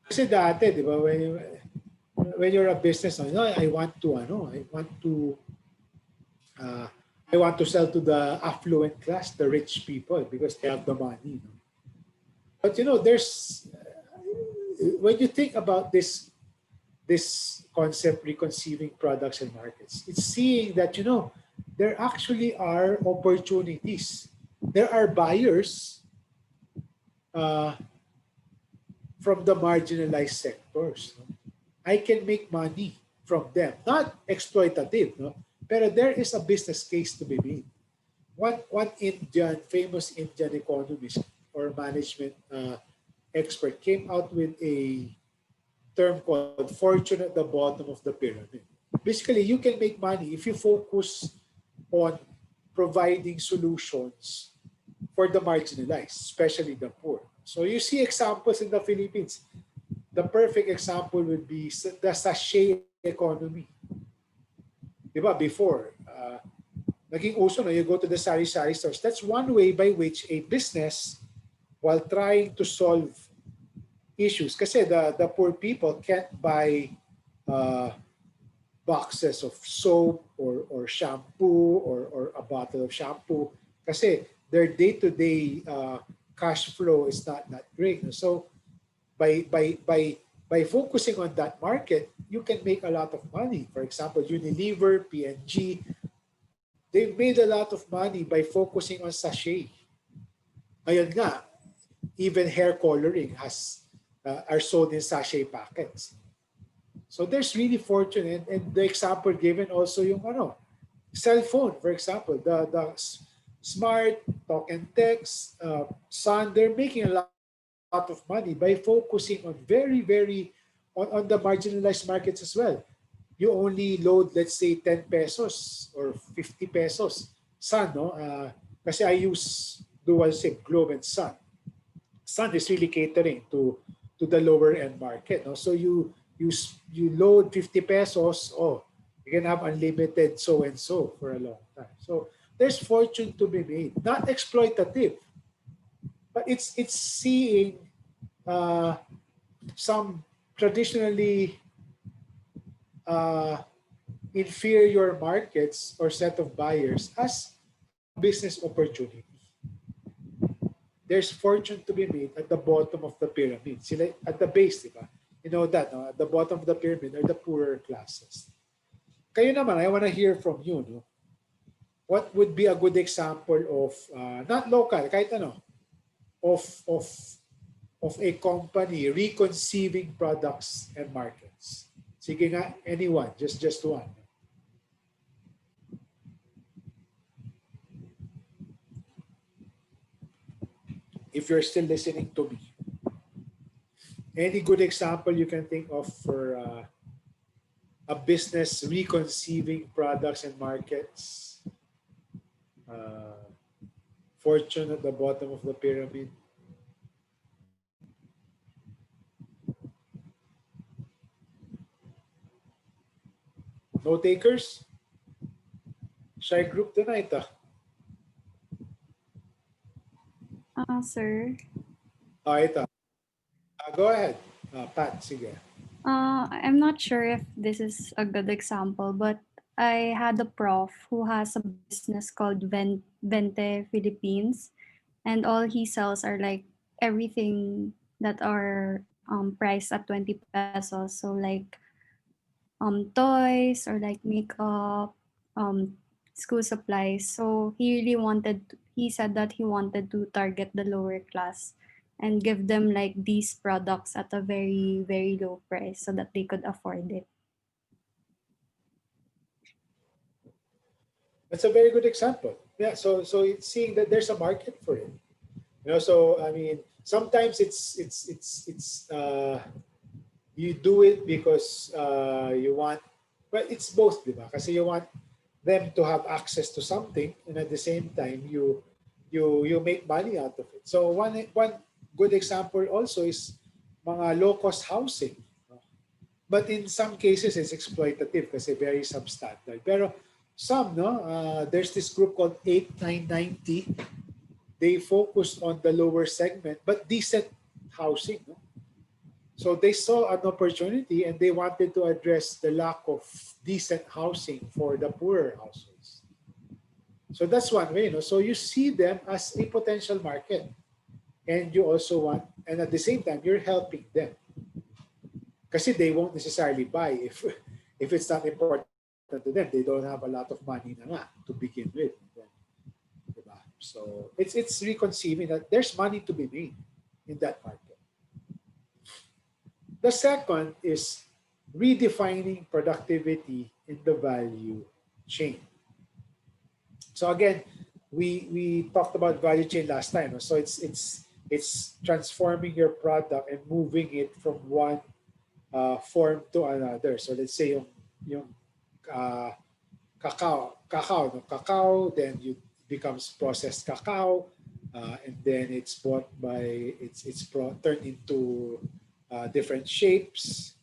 Kasi dati, di ba, when you're a business, I want to uh, I want to sell to the affluent class, the rich people, because they have the money. But there's when you think about this concept, reconceiving products and markets, it's seeing that there actually are opportunities. There are buyers from the marginalized sectors. I can make money from them, not exploitative, but there is a business case to be made. One famous Indian economist or management expert came out with a term called fortune at the bottom of the pyramid. Basically, you can make money if you focus on providing solutions for the marginalized, especially the poor. So you see examples in the Philippines. The perfect example would be the sachet economy. Diba? Before, naging uso na you go to the sari-sari stores. That's one way by which a business, while trying to solve issues, kasi the poor people can't buy boxes of soap or shampoo or a bottle of shampoo kasi their day-to-day cash flow is not that great. So by focusing on that market, you can make a lot of money. For example, Unilever, P&G, they've made a lot of money by focusing on sachet. Ayun nga, even hair coloring are sold in sachet packets. So there's really fortune, and the example given also yung cell phone, for example, the smart talk and text, Sun, they're making a lot of money by focusing on on the marginalized markets as well. You only load, let's say, 10 pesos or 50 pesos. Sun, kasi I use dual SIM, Globe and Sun. Sun is really catering to the lower end market. So you you load 50 pesos, oh, you can have unlimited so and so for a long time. So there's fortune to be made, not exploitative, but it's seeing uh, some traditionally uh, inferior markets or set of buyers as business opportunity. There's fortune to be made at the bottom of the pyramid. Sila, at the base, di ba? You know that, no? At the bottom of the pyramid are the poorer classes. Kayo naman, I want to hear from you. No? What would be a good example of, not local, kahit ano, of, of, of a company reconceiving products and markets? Sige nga, anyone, just one. If you're still listening to me. Any good example you can think of for a business reconceiving products and markets? Fortune at the bottom of the pyramid. No takers? Shy group tonight. Sir, Ito. Go ahead. Pat, sige. I'm not sure if this is a good example, but I had a prof who has a business called Vente Philippines, and all he sells are like everything that are priced at 20 pesos. So like toys or like makeup, school supplies. So he said that he wanted to target the lower class and give them like these products at a very, very low price so that they could afford it. That's a very good example. Yeah, so it's seeing that there's a market for it. You know, so I mean, sometimes it's you do it because you want, well, it's both, di ba? Kasi you want them to have access to something, and at the same time, you make money out of it. So one good example also is mga low-cost housing. But in some cases, it's exploitative kasi very substandard. Pero some, no, there's this group called 8990. They focused on the lower segment, but decent housing. No? So they saw an opportunity and they wanted to address the lack of decent housing for the poorer households. So that's one way. No? So you see them as a potential market. And you also want, and at the same time, you're helping them. Kasi they won't necessarily buy if it's not important to them. They don't have a lot of money na nga to begin with. Diba? So it's reconceiving that there's money to be made in that market. The second is redefining productivity in the value chain. So again, we talked about value chain last time. So it's transforming your product and moving it from one form to another. So let's say yung cacao, then it becomes processed cacao, and then it's bought by turned into different shapes,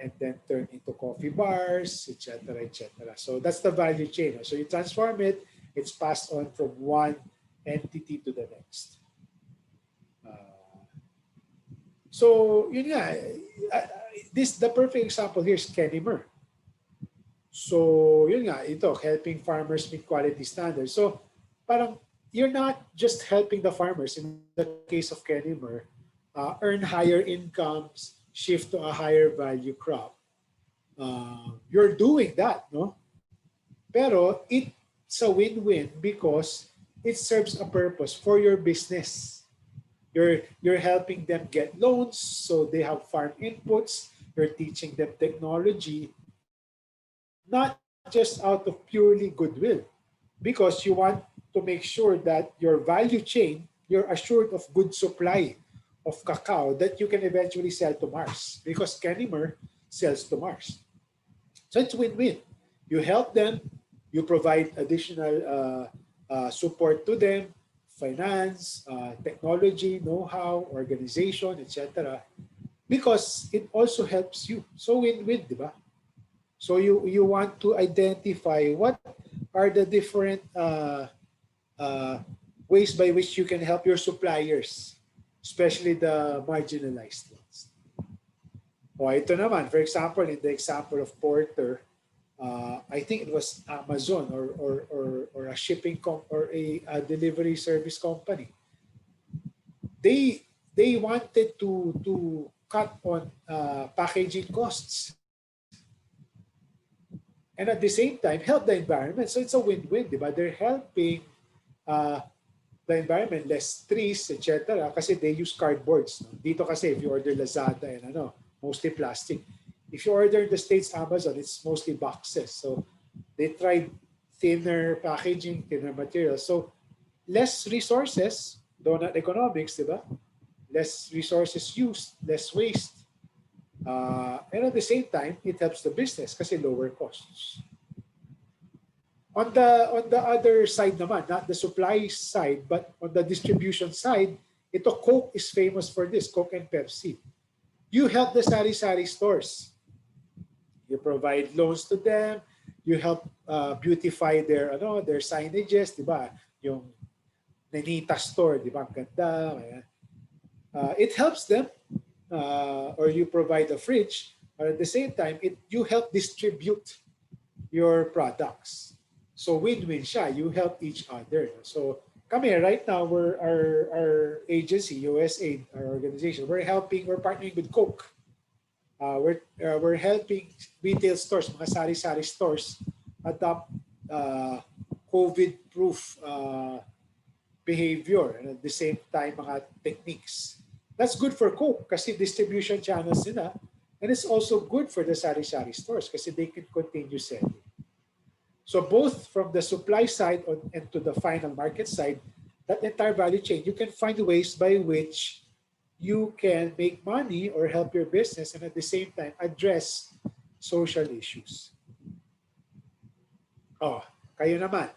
and then turned into coffee bars, etc., etc. So that's the value chain. So you transform it, it's passed on from one entity to the next. So yun nga, the perfect example here is Kennymer. So yun nga, ito, helping farmers meet quality standards. So parang you're not just helping the farmers, in the case of Kennymer, earn higher incomes, shift to a higher value crop. You're doing that, no? Pero it's a win-win because it serves a purpose for your business. You're helping them get loans so they have farm inputs. You're teaching them technology, not just out of purely goodwill, because you want to make sure that your value chain, you're assured of good supply of cacao that you can eventually sell to Mars, because Kennymer sells to Mars. So it's win-win. You help them, you provide additional support to them, finance, technology, know-how, organization, etc. because it also helps you. So win-win, di ba? So you want to identify what are the different uh, ways by which you can help your suppliers, especially the marginalized ones. O ito naman, for example, in the example of Porter, I think it was Amazon or a shipping or a delivery service company. They wanted to cut on packaging costs and at the same time help the environment. So it's a win-win, di ba? They're helping uh, the environment, less trees, etc. Kasi they use cardboards. No? Dito kasi if you order Lazada and mostly plastic. If you order in the States Amazon, it's mostly boxes. So they tried thinner packaging, thinner materials. So less resources, though not economics, di ba? Less resources used, less waste. And at the same time, it helps the business kasi lower costs. On the other side naman, not the supply side, but on the distribution side, ito Coke is famous for this, Coke and Pepsi. You help the sari-sari stores. You provide loans to them. You help beautify their signages, di ba? Yung Nenita store, di ba? Ang ganda. It helps them, or you provide a fridge, but at the same time, you help distribute your products. So win-win siya. You help each other. So kami right now, our agency, USAID, our organization, we're partnering with Coke. We're helping retail stores, mga sari-sari stores, adopt COVID-proof behavior and at the same time mga techniques. That's good for Coke kasi distribution channels nila, and it's also good for the sari-sari stores kasi they can continue selling. So both from the supply side and to the final market side, that entire value chain, you can find ways by which you can make money or help your business and at the same time address social issues. Oh, kayo naman.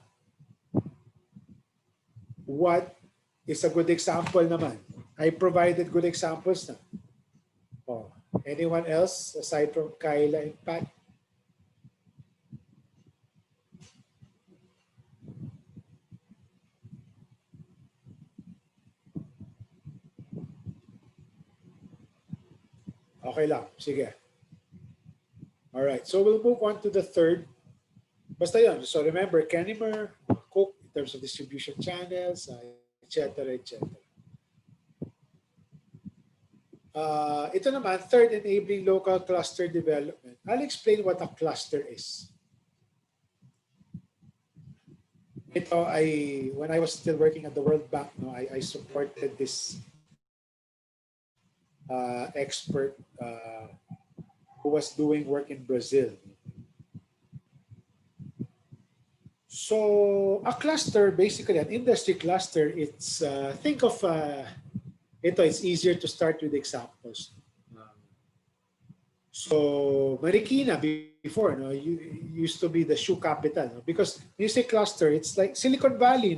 What is a good example naman? I provided good examples na. Oh, anyone else aside from Kyla and Pat? Okay lang. Sige. All right. So we'll move on to the third. Basta yun. So remember, Kennimer, Coke in terms of distribution channels, etc., etc. Ito naman, third, enabling local cluster development. I'll explain what a cluster is. Ito, when I was still working at the World Bank, I supported this expert who was doing work in Brazil. So a cluster, basically an industry cluster, it's think of it's easier to start with examples. So Marikina before, used to be the shoe capital, because when you say cluster, it's like Silicon Valley,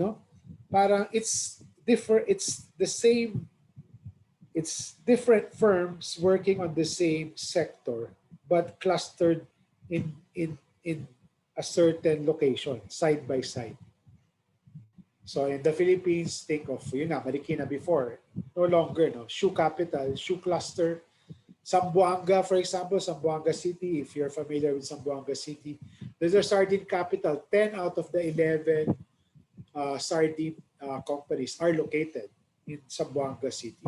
Parang it's different. It's the same. It's different firms working on the same sector, but clustered in a certain location, side by side. So in the Philippines, think of Marikina before, no longer, shoe capital, shoe cluster. Zamboanga, for example, Zamboanga City, if you're familiar with Zamboanga City, there's a sardine capital. 10 out of the 11 sardine companies are located in Zamboanga City,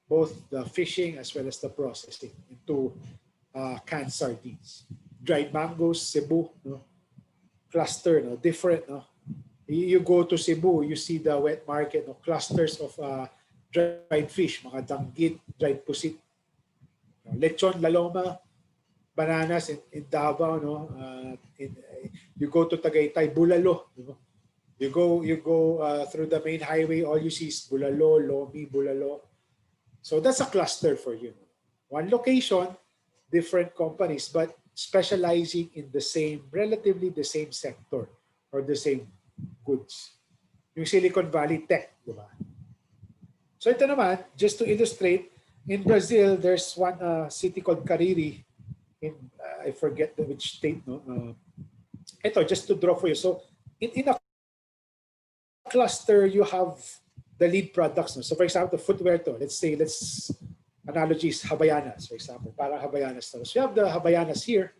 both the fishing as well as the processing into canned sardines. Dried mangoes, Cebu, cluster, different. You go to Cebu, you see the wet market, clusters of dried fish, mga danggit, dried pusit, lechon, laloma, bananas in Davao, you go to Tagaytay, bulalo. You go through the main highway, all you see is bulalo, lomi, bulalo. So that's a cluster for you. One location, different companies, but specializing in relatively the same sector or the same goods. Yung Silicon Valley Tech, di ba? So ito naman, just to illustrate, In Brazil, there's one city called Cariri. In I forget which state. No, ito just to draw for you. So in a cluster, you have the lead products. No? So for example, footwear to. Let's analogies Havaianas, for example. Para Havaianas. So you have the Havaianas here.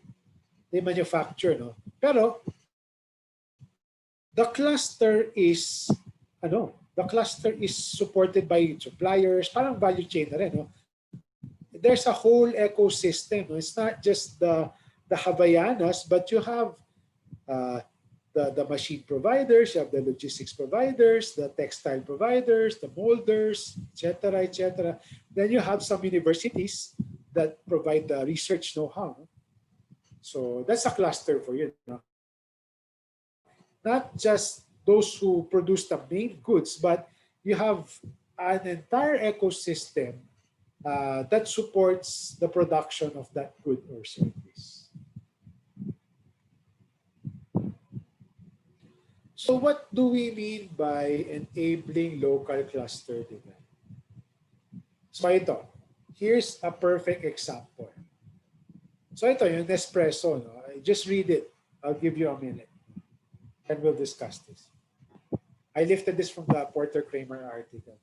They manufacture, no. Pero the cluster is the cluster is supported by suppliers, parang value chain na rin, no? There's a whole ecosystem. No? It's not just the Havaianas, but you have the machine providers, you have the logistics providers, the textile providers, the molders, etc., etc. Then you have some universities that provide the research know-how. No? So that's a cluster for you. No? Not just those who produce the main goods, but you have an entire ecosystem that supports the production of that good or service. So what do we mean by enabling local cluster design? So ito, here's a perfect example. So ito yung Nespresso. No? Just read it. I'll give you a minute. And we'll discuss this. I lifted this from the Porter Kramer article.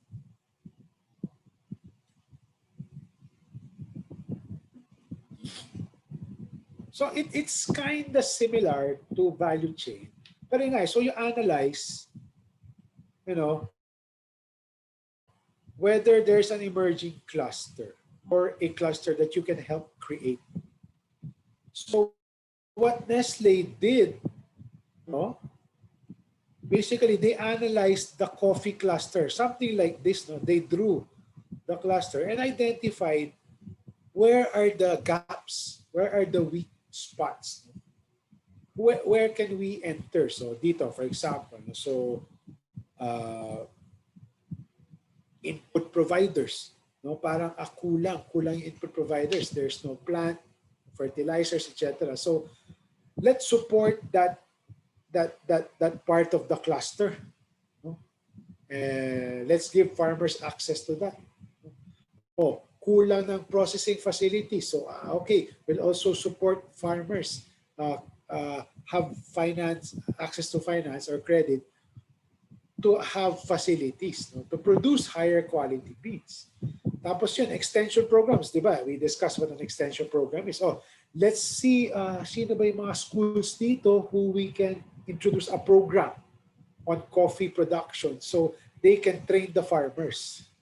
So it's kind of similar to value chain. Pero nga, so you analyze, whether there's an emerging cluster or a cluster that you can help create. So what Nestle did, basically they analyzed the coffee cluster, something like this. No? They drew the cluster and identified where are the gaps, where are the weak spots, where can we enter. So dito, for example, so input providers, parang kulang input providers. There's no plant, fertilizers, etc. So let's support that part of the cluster. Let's give farmers access to that. Kulang ng processing facilities. So okay, we'll also support farmers have access to finance or credit to have facilities, to produce higher quality beans. Tapos yun, extension programs, di ba? We discussed what an extension program is. Let's see sino ba yung mga schools dito who we can introduce a program on coffee production so they can train the farmers.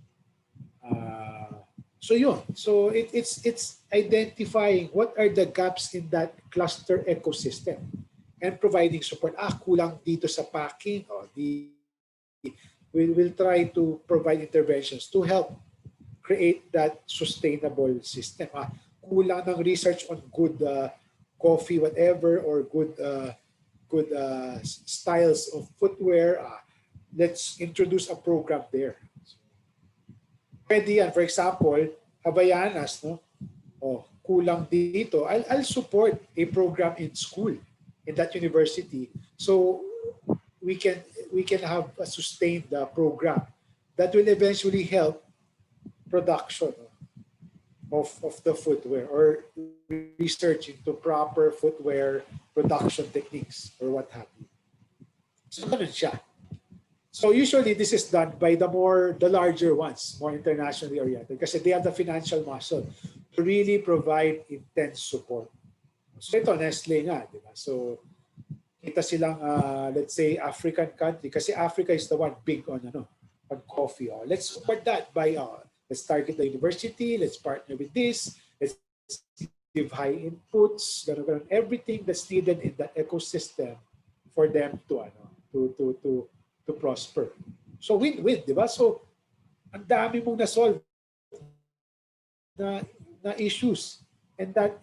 So yun. So it's identifying what are the gaps in that cluster ecosystem and providing support. Kulang dito sa packing. We will try to provide interventions to help create that sustainable system. Kulang ng research on good coffee, whatever, or good styles of footwear. Let's introduce a program there. Pwede yan. For example, Havaianas, kulang dito. I'll support a program in school, in that university, so we can have a sustained program that will eventually help production of the footwear or research into proper footwear production techniques or what have you. So ganun siya. So usually this is done by the larger ones, more internationally oriented, because they have the financial muscle to really provide intense support. So ito, Nestle nga, di ba? So kita silang, let's say, African country, kasi Africa is the one big on coffee. Let's support that by, let's target the university, let's partner with this, let's give high inputs, everything that's needed in that ecosystem for them to prosper. So win-win, di ba? So ang dami mong na-solve na issues, and that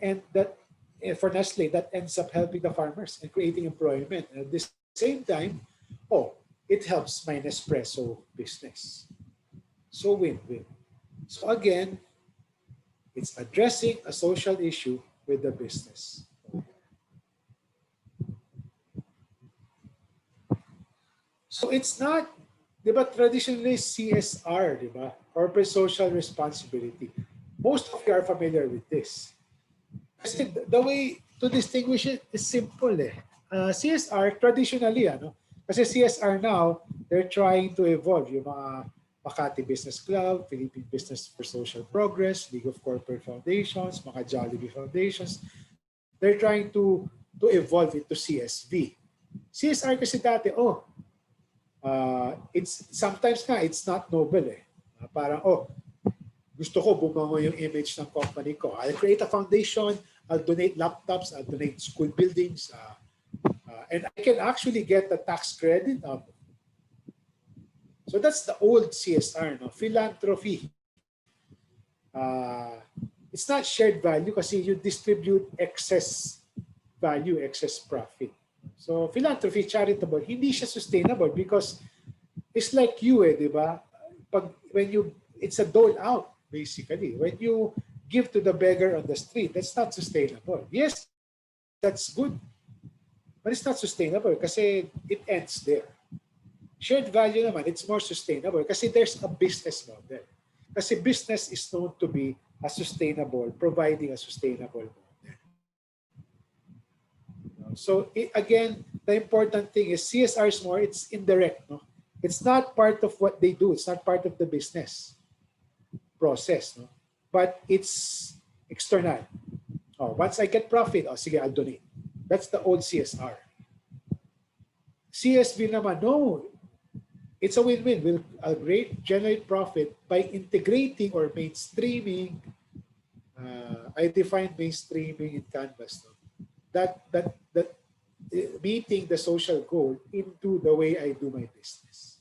for Nestle, that ends up helping the farmers and creating employment. And at the same time, it helps my Nespresso business. So win-win. So again, it's addressing a social issue with the business. So it's not, di ba, traditionally CSR, di ba? Corporate social responsibility. Most of you are familiar with this. Kasi the way to distinguish it is simple eh. CSR traditionally, ano? Kasi CSR now, they're trying to evolve. Yung mga Makati Business Club, Philippine Business for Social Progress, League of Corporate Foundations, mga Jollibee Foundations, they're trying to evolve into CSV. CSR kasi dati, it's sometimes nga, it's not noble eh. Parang, gusto ko bumango yung image ng company ko. I'll create a foundation, I'll donate laptops, I'll donate school buildings, and I can actually get a tax credit out of it. So that's the old CSR, no? Philanthropy. It's not shared value kasi you distribute excess value, excess profit. So philanthropy, charitable, hindi siya sustainable because it's like you di ba? It's a dole out basically. When you give to the beggar on the street, that's not sustainable. Yes, that's good, but it's not sustainable kasi it ends there. Shared value naman, it's more sustainable kasi there's a business model. Kasi business is known to be a sustainable, providing a sustainable model. So again, the important thing is CSR is more, it's indirect. No? It's not part of what they do. It's not part of the business process. No? But it's external. Once I get profit, sige, I'll donate. That's the old CSR. CSV naman, no. It's a win-win. We'll generate profit by integrating or mainstreaming. I define mainstreaming in Canvas. No? That meeting the social goal into the way I do my business.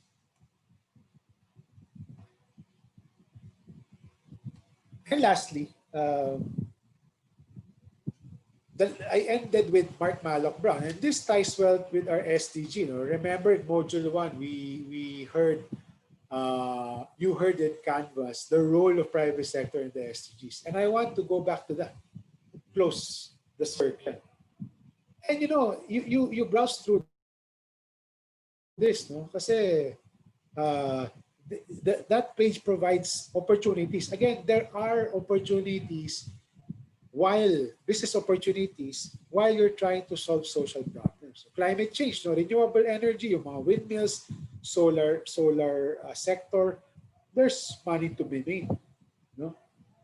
And lastly, I ended with Mark Malloch Brown, and this ties well with our SDG. No? Remember in Module 1, we heard, you heard in Canvas, the role of private sector in the SDGs. And I want to go back to that, close the circle. And you browse through this, no? Kasi that page provides opportunities. Again, there are opportunities business opportunities while you're trying to solve social problems. So climate change, no? Renewable energy, yung mga windmills, solar sector, there's money to be made. No?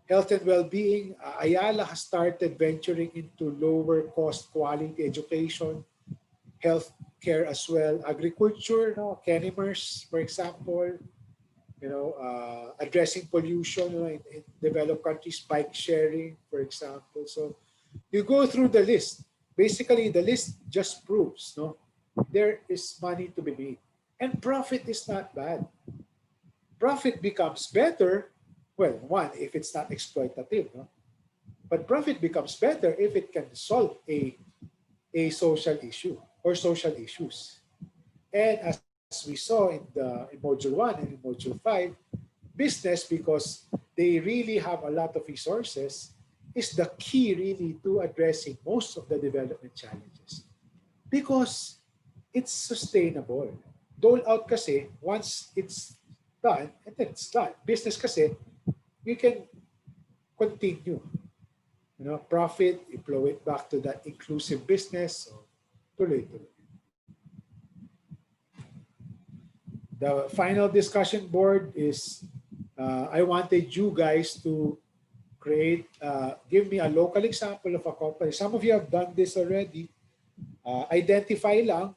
Health and well-being, Ayala has started venturing into lower cost quality education, health care as well, agriculture, no? Kenimers, for example, addressing pollution in developed countries, bike sharing, for example. So you go through the list. Basically, the list just proves there is money to be made. And profit is not bad. Profit becomes better, well, one, if it's not exploitative. No? But profit becomes better if it can solve a social issue or social issues. And as we saw in Module 1 and in Module 5, business, because they really have a lot of resources, is the key really to addressing most of the development challenges. Because it's sustainable. Dole out kasi, once it's done, and then it's done. Business kasi, you can continue. Profit, you flow it back to that inclusive business. So, tuloy-tuloy. The final discussion board is, I wanted you guys to give me a local example of a company. Some of you have done this already. Identify lang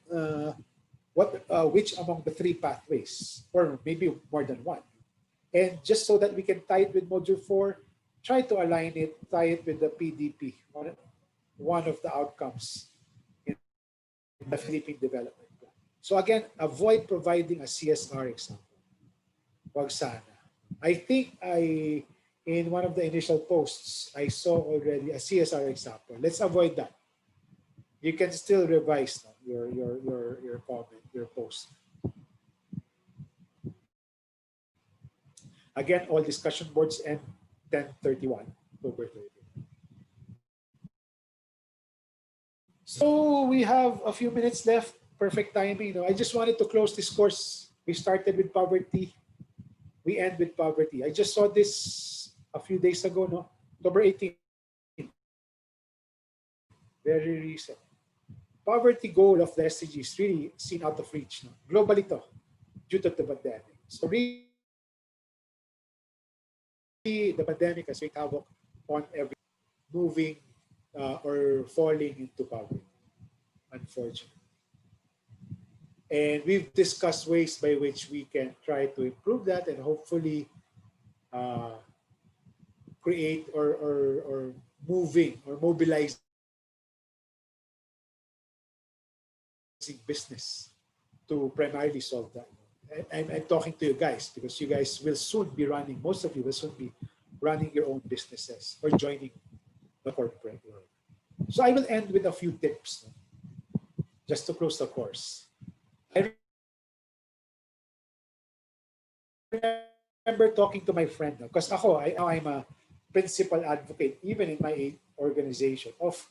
which among the 3 pathways, or maybe more than one. And just so that we can tie it with Module 4, try to align it, tie it with the PDP, one of the outcomes in the Philippine Development. So again, avoid providing a CSR example. Wag sana. I think in one of the initial posts, I saw already a CSR example. Let's avoid that. You can still revise your comment, your post. Again, all discussion boards end 10/31, October 30. So we have a few minutes left. Perfect timing. I just wanted to close this course. We started with poverty. We end with poverty. I just saw this a few days ago, no? October 18th. Very recent. Poverty goal of the SDG is really seen out of reach, no? Globally to, due to the pandemic. So really, the pandemic has wreaked havoc on every moving or falling into poverty, unfortunately. And we've discussed ways by which we can try to improve that and hopefully uh, create or moving or mobilizing business to primarily solve that. I'm talking to you guys because you guys will soon be running, most of you will soon be running your own businesses or joining the corporate world. So I will end with a few tips just to close the course. I remember talking to my friend because I'm a principal advocate even in my organization of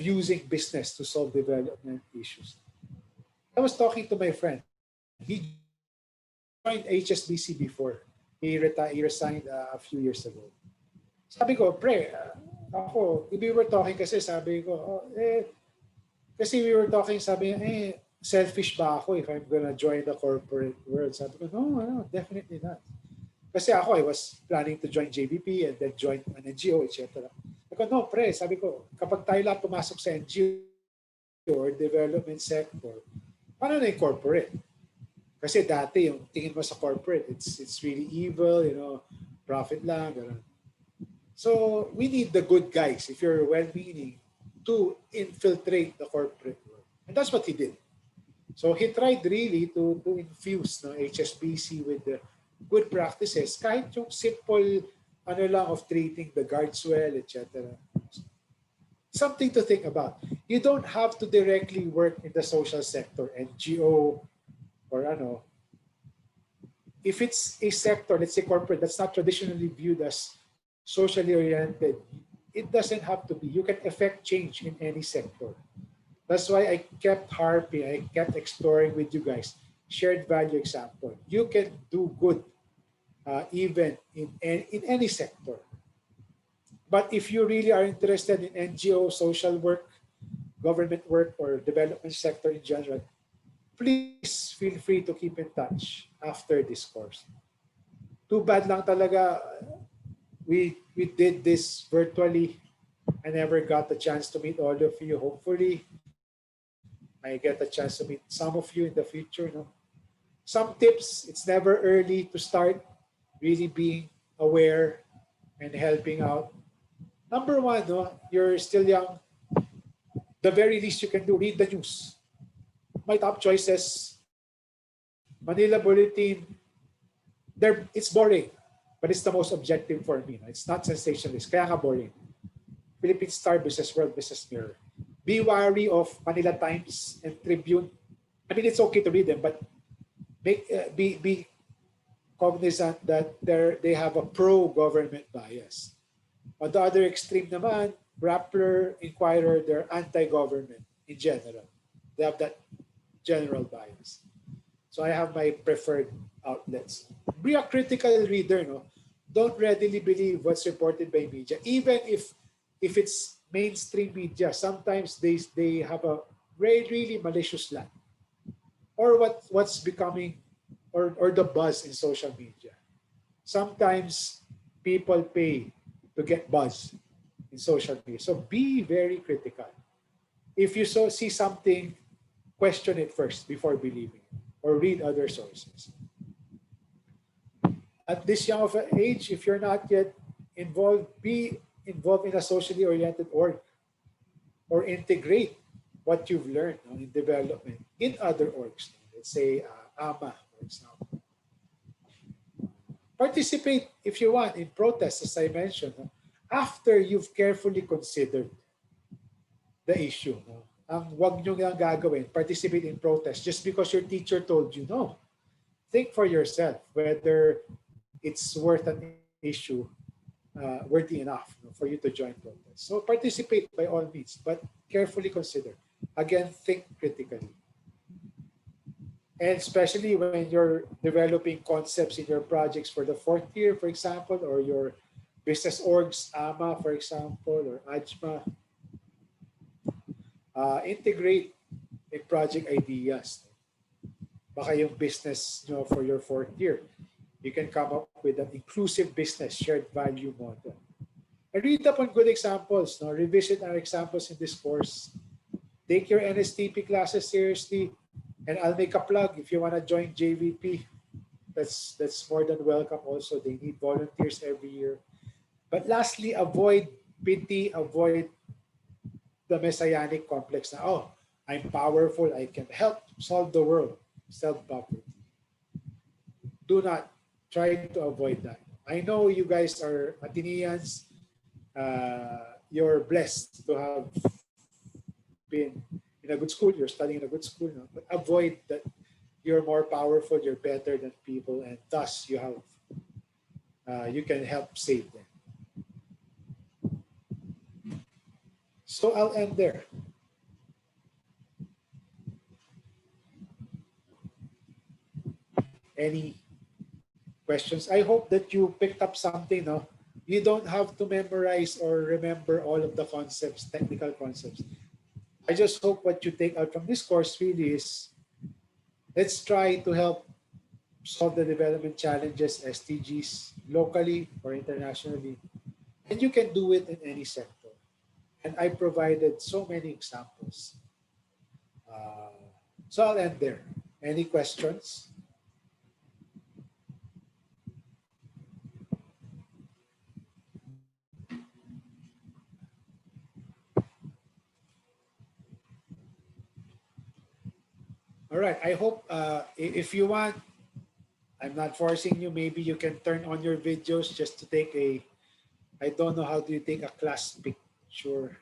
using business to solve development issues. I was talking to my friend. He joined HSBC before. He resigned a few years ago. Sabi ko, pre, ako, we were talking kasi sabi ko, kasi we were talking, sabi niya, selfish ba ako if I'm gonna join the corporate world? Sabi ko, no, definitely not. Kasi ako, I was planning to join JBP and then join an NGO, etc. Sabi ko, no, pre, sabi ko, kapag tayo lahat pumasok sa NGO or development sector, paano na yung corporate? Kasi dati, yung tingin mo sa corporate, it's really evil, profit lang, gano'n. So, we need the good guys, if you're well-meaning, to infiltrate the corporate world. And that's what he did. So, he tried really to infuse HSBC with the good practices, kahit yung simple lang of treating the guards well, etc. Something to think about. You don't have to directly work in the social sector, NGO, or if it's a sector, let's say corporate, that's not traditionally viewed as socially oriented, it doesn't have to be. You can affect change in any sector. That's why I kept harping, I kept exploring with you guys, shared value example. You can do good even in any sector. But if you really are interested in NGO, social work, government work, or development sector in general, please feel free to keep in touch after this course. Too bad lang talaga we did this virtually. I never got the chance to meet all of you. Hopefully, I get a chance to meet some of you in the future. Some tips, it's never early to start really being aware and helping out. Number one, you're still young. The very least you can do, read the news. My top choices, Manila Bulletin, it's boring, but it's the most objective for me. It's not sensationalist, kaya nga boring. Philippine Star, Business World, Business Mirror. Be wary of Manila Times and Tribune. I mean, it's okay to read them, but be cognizant that they have a pro-government bias. On the other extreme naman, Rappler, Inquirer, they're anti-government in general. They have that general bias. So I have my preferred outlets. Be a critical reader. Don't readily believe what's reported by media. Even if it's mainstream media, sometimes they have a really malicious slant. Or what's becoming, or the buzz in social media. Sometimes people pay to get buzz in social media. So be very critical. If you see something, question it first before believing it, or read other sources. At this young of an age, if you're not yet involved, be involved in a socially oriented org, or integrate what you've learned in development in other orgs. Let's say AMA, for example. Participate, if you want, in protests, as I mentioned, after you've carefully considered the issue. Ang wag nyo nga gagawin, participate in protests just because your teacher told you. No. Think for yourself whether it's worth an issue, worthy enough for you to join protests. So participate by all means, but carefully consider. Again, think critically. And especially when you're developing concepts in your projects for the fourth year, for example, or you're business orgs, AMA, for example, or AJMA, integrate a project ideas. Baka yung business nyo for your 4th year, you can come up with an inclusive business shared value model. And read up on good examples. No? Revisit our examples in this course. Take your NSTP classes seriously. And I'll make a plug if you want to join JVP. That's more than welcome also. They need volunteers every year. But lastly, avoid pity, avoid the messianic complex na, oh, I'm powerful, I can help solve the world. Self-poverty. Do not try to avoid that. I know you guys are Athenians. You're blessed to have been in a good school. You're studying in a good school. No? But avoid that you're more powerful, you're better than people, and thus you have you can help save them. So I'll end there. Any questions? I hope that you picked up something. No, you don't have to memorize or remember all of the concepts, technical concepts. I just hope what you take out from this course really is, let's try to help solve the development challenges, SDGs, locally or internationally. And you can do it in any sector. And I provided so many examples. So I'll end there. Any questions? All right. I hope if you want, I'm not forcing you. Maybe you can turn on your videos just to take a, I don't know how do you take a class picture.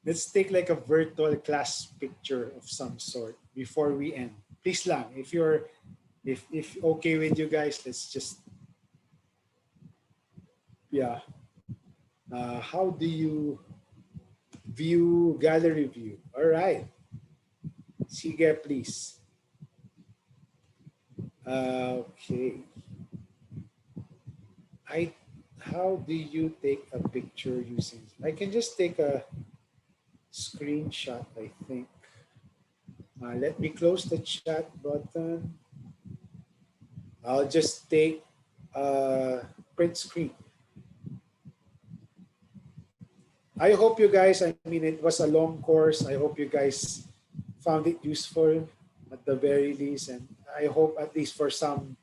Let's take like a virtual class picture of some sort before we end. Please lang, if okay with you guys, let's just, yeah. How do you view gallery view? All right. Sige, please. Okay. How do you take a picture using? I can just take a screenshot, I think. Let me close the chat button. I'll just take a print screen. I hope you guys, I mean, it was a long course. I hope you guys found it useful at the very least. And I hope at least for some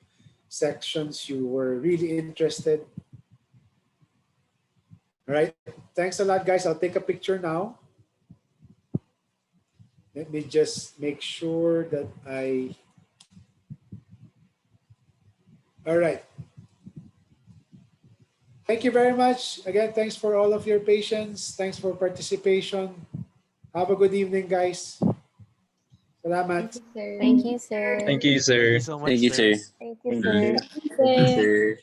sections you were really interested. All right. Thanks a lot, guys. I'll take a picture now. Let me just make sure that all right. Thank you very much. Again, thanks for all of your patience. Thanks for participation. Have a good evening, guys. Salamat. Thank you, sir. Thank you, sir. Thank you, sir. Thank you so much, Thank you, sir. sir. Thank you, Thank sir. you. Thank you, sir.